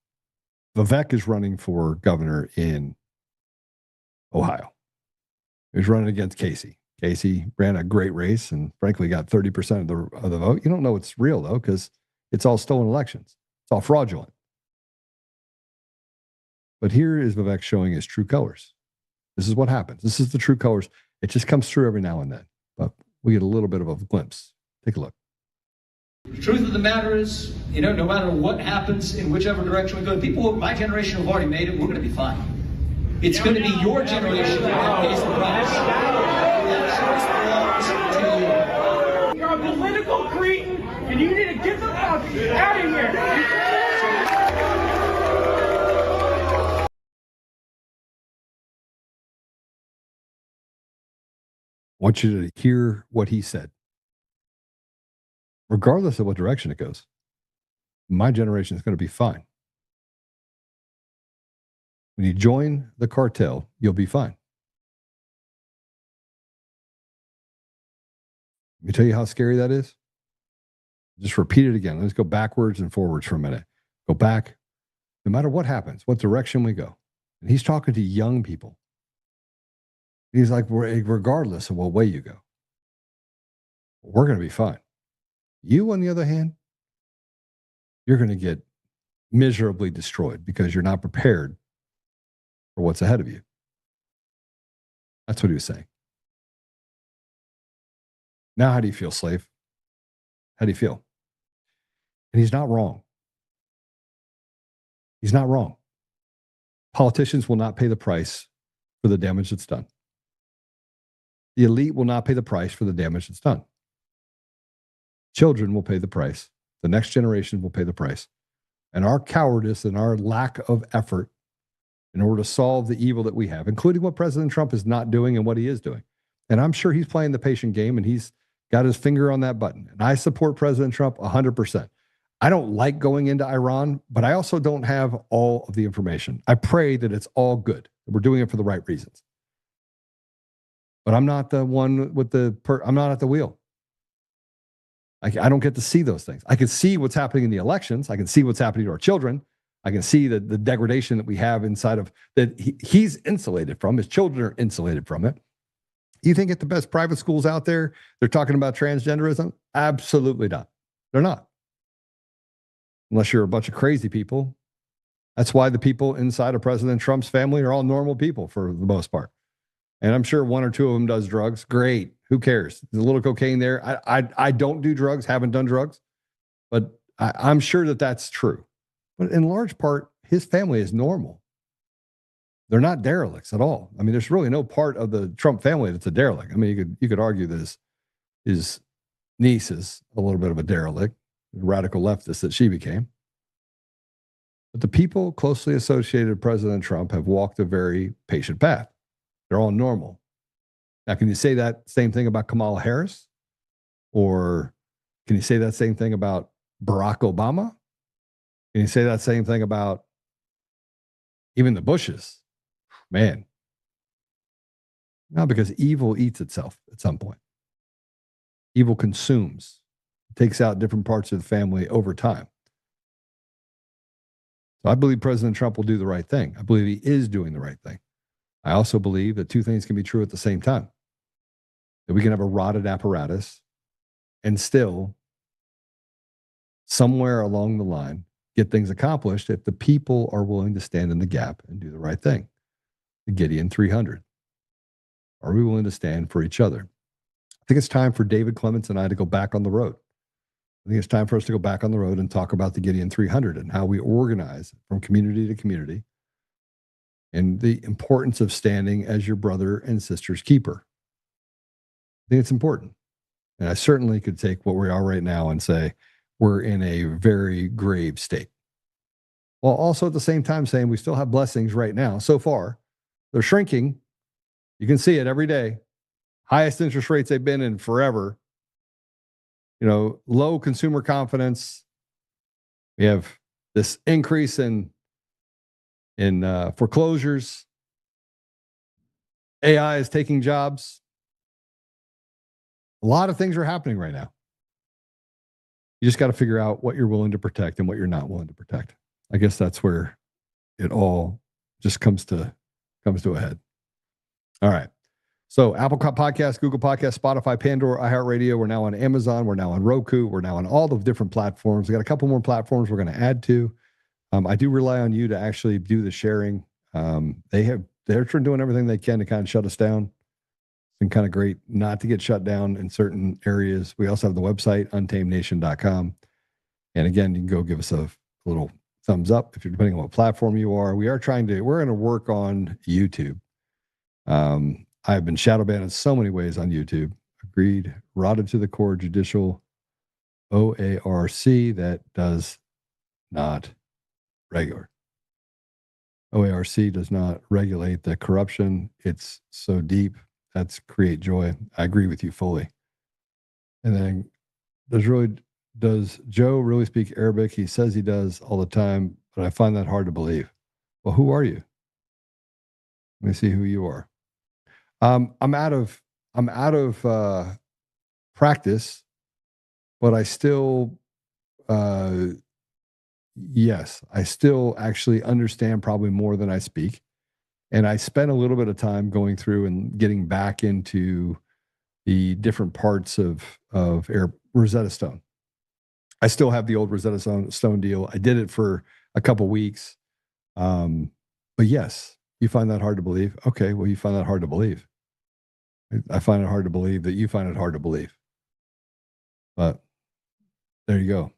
Vivek is running for governor in Ohio. He's running against Casey. Casey ran a great race and frankly got 30% of the vote. You don't know it's real though, because it's all stolen elections. It's all fraudulent. But here is Vivek showing his true colors. This is what happens. This is the true colors. It just comes through every now and then, but we get a little bit of a glimpse. Take a look. The truth of the matter is, no matter what happens in whichever direction we go, people of my generation have already made it. We're going to be fine. It's going to be your generation that pays the price. That choice belongs to you. You're a political cretin, and you need to get the fuck out of here. I want you to hear what he said. Regardless of what direction it goes, my generation is going to be fine. When you join the cartel, you'll be fine. Let me tell you how scary that is. Just repeat it again. Let's go backwards and forwards for a minute. Go back. No matter what happens, what direction we go. And he's talking to young people. He's like, regardless of what way you go, we're going to be fine. You, on the other hand, you're going to get miserably destroyed because you're not prepared for what's ahead of you. That's what he was saying. Now, how do you feel, slave? How do you feel? And he's not wrong. He's not wrong. Politicians will not pay the price for the damage that's done. The elite will not pay the price for the damage that's done. Children will pay the price. The next generation will pay the price. And our cowardice and our lack of effort in order to solve the evil that we have, including what President Trump is not doing and what he is doing. And I'm sure he's playing the patient game and he's got his finger on that button. And I support President Trump 100%. I don't like going into Iran, but I also don't have all of the information. I pray that it's all good. That we're doing it for the right reasons. But I'm not the one with I'm not at the wheel. I don't get to see those things. I can see what's happening in the elections. I can see what's happening to our children. I can see the degradation that we have inside of that he's insulated from. His children are insulated from it. You think at the best private schools out there, they're talking about transgenderism? Absolutely not. They're not. Unless you're a bunch of crazy people. That's why the people inside of President Trump's family are all normal people for the most part. And I'm sure one or two of them does drugs. Great. Who cares? There's a little cocaine there. I don't do drugs, haven't done drugs, but I'm sure that that's true. But in large part, his family is normal. They're not derelicts at all. I mean, there's really no part of the Trump family that's a derelict. I mean, you could argue that his niece is a little bit of a derelict, radical leftist that she became. But the people closely associated with President Trump have walked a very patient path. They're all normal. Now, can you say that same thing about Kamala Harris? Or can you say that same thing about Barack Obama? Can you say that same thing about even the Bushes? Man. No, because evil eats itself at some point. Evil consumes. It takes out different parts of the family over time. So I believe President Trump will do the right thing. I believe he is doing the right thing. I also believe that two things can be true at the same time. That we can have a rotted apparatus and still, somewhere along the line, get things accomplished if the people are willing to stand in the gap and do the right thing. the Gideon 300? Are we willing to stand for each other? I think it's time for David Clements and I to go back on the road. I think it's time for us to go back on the road and talk about the Gideon 300 and how we organize from community to community and the importance of standing as your brother and sister's keeper. I think it's important. And I certainly could take what we are right now and say we're in a very grave state. While also at the same time saying we still have blessings right now. So far, they're shrinking. You can see it every day. Highest interest rates they've been in forever. Low consumer confidence. We have this increase in foreclosures. AI is taking jobs. A lot of things are happening right now. You just got to figure out what you're willing to protect and what you're not willing to protect. I guess that's where it all just comes to a head. All right. So Apple Podcasts, Google Podcasts, Spotify, Pandora, iHeartRadio. We're now on Amazon. We're now on Roku. We're now on all the different platforms. We got a couple more platforms we're going to add to. I do rely on you to actually do the sharing. They're doing everything they can to kind of shut us down. It's been kind of great not to get shut down in certain areas. We also have the website, untamednation.com. And again, you can go give us a little thumbs up if you're depending on what platform you are. We're going to work on YouTube. I've been shadow banned in so many ways on YouTube. Agreed. Rotted to the core judicial OARC that does not regulate. OARC does not regulate the corruption. It's so deep. That's create joy. I agree with you fully. And then does Joe really speak Arabic? He says he does all the time, but I find that hard to believe. Well, who are you? Let me see who you are. I'm out of practice, but I still, yes, I still actually understand probably more than I speak. And I spent a little bit of time going through and getting back into the different parts of Rosetta Stone. I still have the old Rosetta Stone deal. I did it for a couple weeks. But yes, you find that hard to believe. Okay, well, you find that hard to believe. I find it hard to believe that you find it hard to believe. But there you go.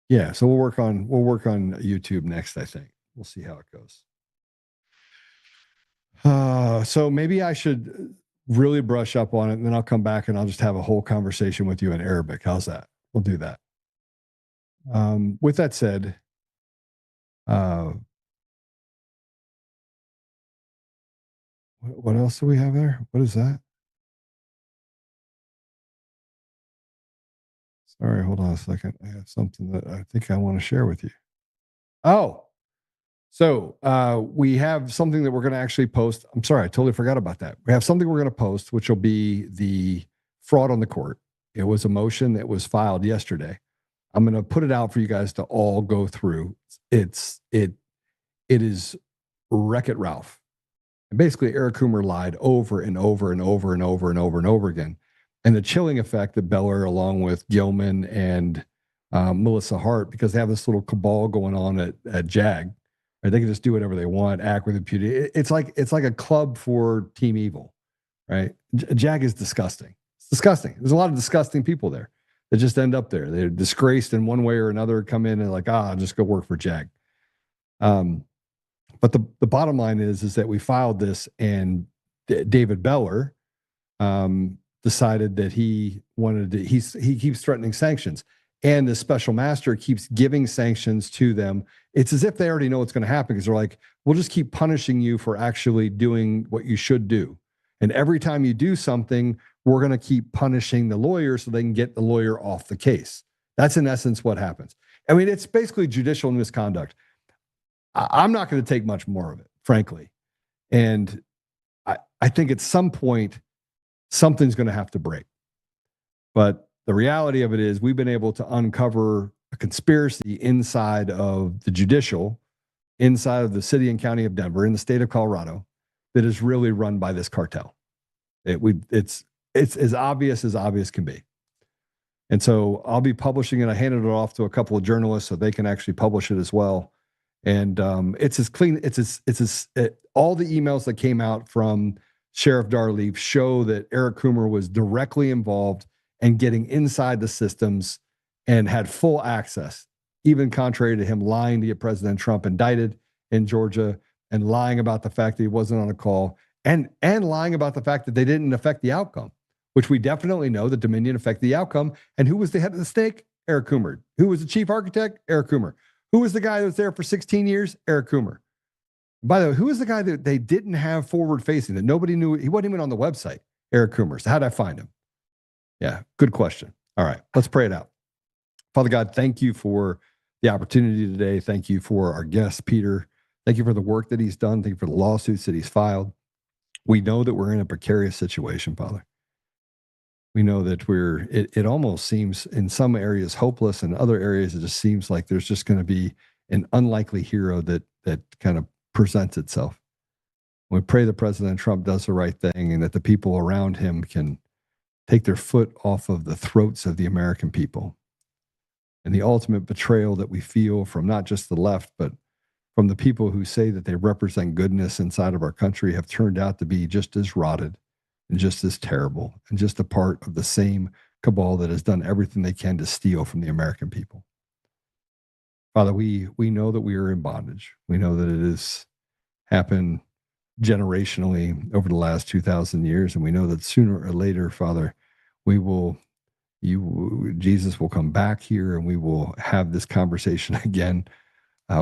Yeah, so we'll work on YouTube next, I think. We'll see how it goes. So maybe I should really brush up on it, and then I'll come back and I'll just have a whole conversation with you in Arabic. How's that? We'll do that. With that said, what else do we have there? What is that? Sorry, hold on a second. I have something that I think I want to share with you. Oh, so we have something that we're going to actually post. I'm sorry, I totally forgot about that. We have something we're going to post, which will be the fraud on the court. It was a motion that was filed yesterday. I'm going to put it out for you guys to all go through. It is Wreck-It Ralph. And basically, Eric Coomer lied over and over and over and over and over and over again. And the chilling effect that Beller, along with Gilman and Melissa Hart, because they have this little cabal going on at JAG, right? They can just do whatever they want, act with impunity. It's like a club for Team Evil, right? JAG is disgusting. It's disgusting. There's a lot of disgusting people there that just end up there. They're disgraced in one way or another, come in and like, I'll just go work for JAG. But the bottom line is that we filed this, and David Beller decided that he wanted to, he keeps threatening sanctions, and the special master keeps giving sanctions to them. It's as if they already know what's going to happen, because they're like, we'll just keep punishing you for actually doing what you should do. And every time you do something, we're going to keep punishing the lawyer so they can get the lawyer off the case. That's in essence what happens. I mean, it's basically judicial misconduct. I'm not going to take much more of it, frankly. And I think at some point, something's going to have to break. But the reality of it is we've been able to uncover a conspiracy inside of the judicial, inside of the city and county of Denver, in the state of Colorado, that is really run by this cartel. It's as obvious can be. And so I'll be publishing it. I handed it off to a couple of journalists so they can actually publish it as well. And it's as clean. All the emails that came out from Sheriff Darleaf show that Eric Coomer was directly involved in getting inside the systems and had full access, even contrary to him lying to get President Trump indicted in Georgia and lying about the fact that he wasn't on a call and lying about the fact that they didn't affect the outcome, which we definitely know that Dominion affected the outcome. And who was the head of the snake? Eric Coomer. Who was the chief architect? Eric Coomer. Who was the guy that was there for 16 years? Eric Coomer. By the way, who was the guy that they didn't have forward facing, that nobody knew? He wasn't even on the website. Eric Coomer. So how'd I find him? Yeah, good question. All right, let's pray it out. Father God, thank you for the opportunity today. Thank you for our guest, Peter. Thank you for the work that he's done. Thank you for the lawsuits that he's filed. We know that we're in a precarious situation, Father. We know that it almost seems in some areas hopeless, in other areas it just seems like there's just going to be an unlikely hero that kind of presents itself. We pray that President Trump does the right thing and that the people around him can take their foot off of the throats of the American people. And the ultimate betrayal that we feel from not just the left, but from the people who say that they represent goodness inside of our country have turned out to be just as rotted and just as terrible and just a part of the same cabal that has done everything they can to steal from the American people. Father, we know that we are in bondage. We know that it has happened generationally over the last 2,000 years, and we know that sooner or later, Father, Jesus will come back here and we will have this conversation again.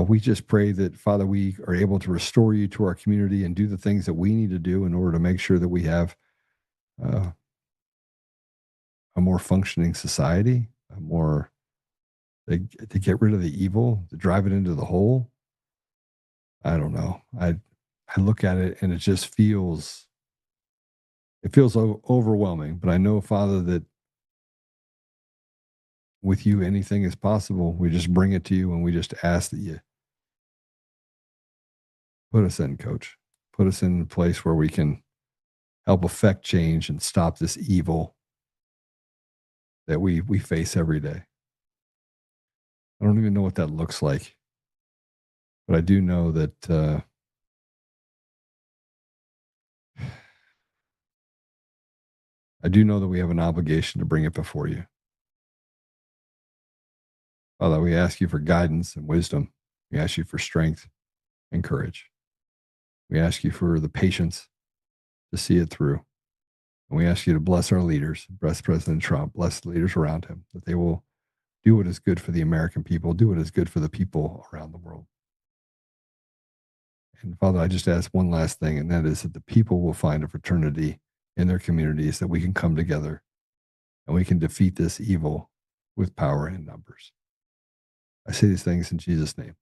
We just pray that, Father, we are able to restore you to our community and do the things that we need to do in order to make sure that we have a more functioning society, to get rid of the evil, to drive it into the hole. I don't know. I look at it and it just feels overwhelming. But I know, Father, that with you, anything is possible. We just bring it to you and we just ask that you put us in, Coach. Put us in a place where we can help affect change and stop this evil that we face every day. I don't even know what that looks like, but I do know that we have an obligation to bring it before you. Father, we ask you for guidance and wisdom. We ask you for strength and courage. We ask you for the patience to see it through. And we ask you to bless our leaders, bless President Trump, bless the leaders around him, that they will do what is good for the American people, do what is good for the people around the world. And Father, I just ask one last thing, and that is that the people will find a fraternity in their communities, that we can come together and we can defeat this evil with power and numbers. I say these things in Jesus' name.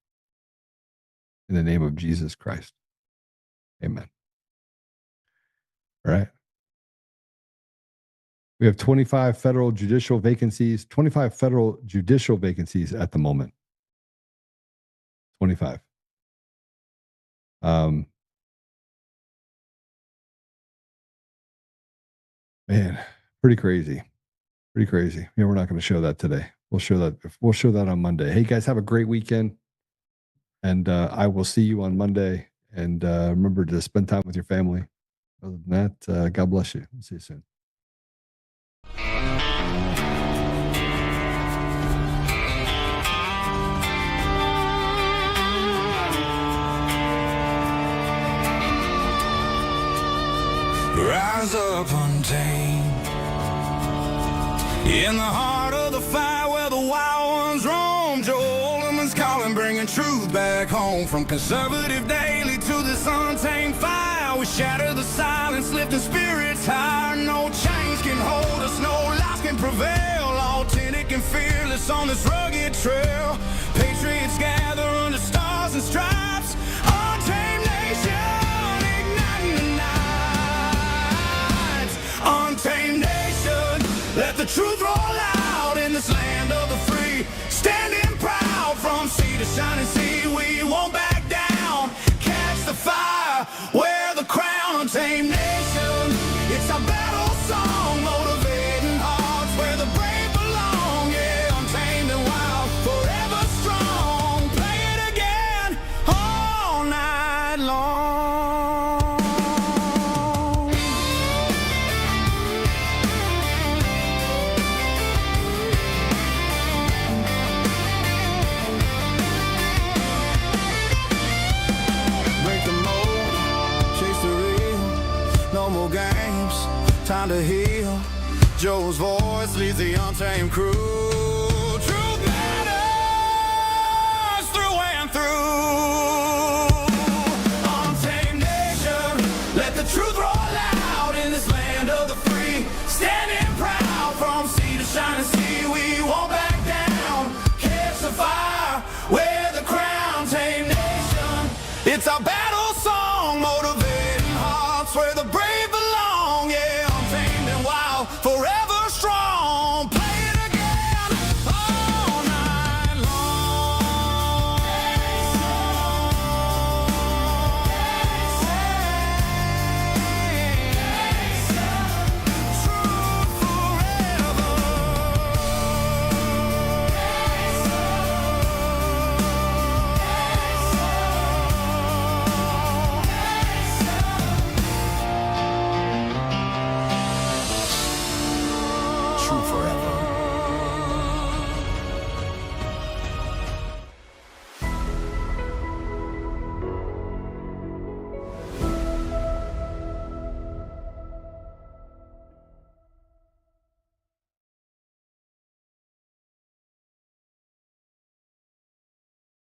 In the name of Jesus Christ. Amen. All right. We have 25 federal judicial vacancies at the moment. 25. Man, pretty crazy. Pretty crazy. Yeah, we're not going to show that today. We'll show that on Monday. Hey guys, have a great weekend. And I will see you on Monday. And remember to spend time with your family. Other than that, God bless you. We'll see you soon. Rise up untamed in the heart of the fire where the wild ones roam. Oltmann's calling, bringing truth back home. From conservative daily to this untamed fire, we shatter the silence, lifting spirits higher. No chains can hold us, no lies can prevail. Authentic and fearless on this rugged trail. Patriots gather under stars and stripes. Untamed nation, igniting the nights. Untamed nation, let the truth roll out in this land of the free. Standing proud from sea to shining sea, we won't back down. Catch the fire, wear the crown. Untamed nation, it's our battle song, motivating hearts where the brave belong. Yeah, untamed and wild, forever strong. Play it again, find a heel. Joe's voice leads the untamed crew. Truth matters through and through. Untamed nation, let the truth roll out in this land of the free. Standing proud from sea to shining sea, we won't back down. Catch the fire, wear the crown. Tame nation, it's our battle song, motivating hearts where the brave belong. Yeah, untamed and wild, forever strong. Play it again all night long. Truth forever. True forever.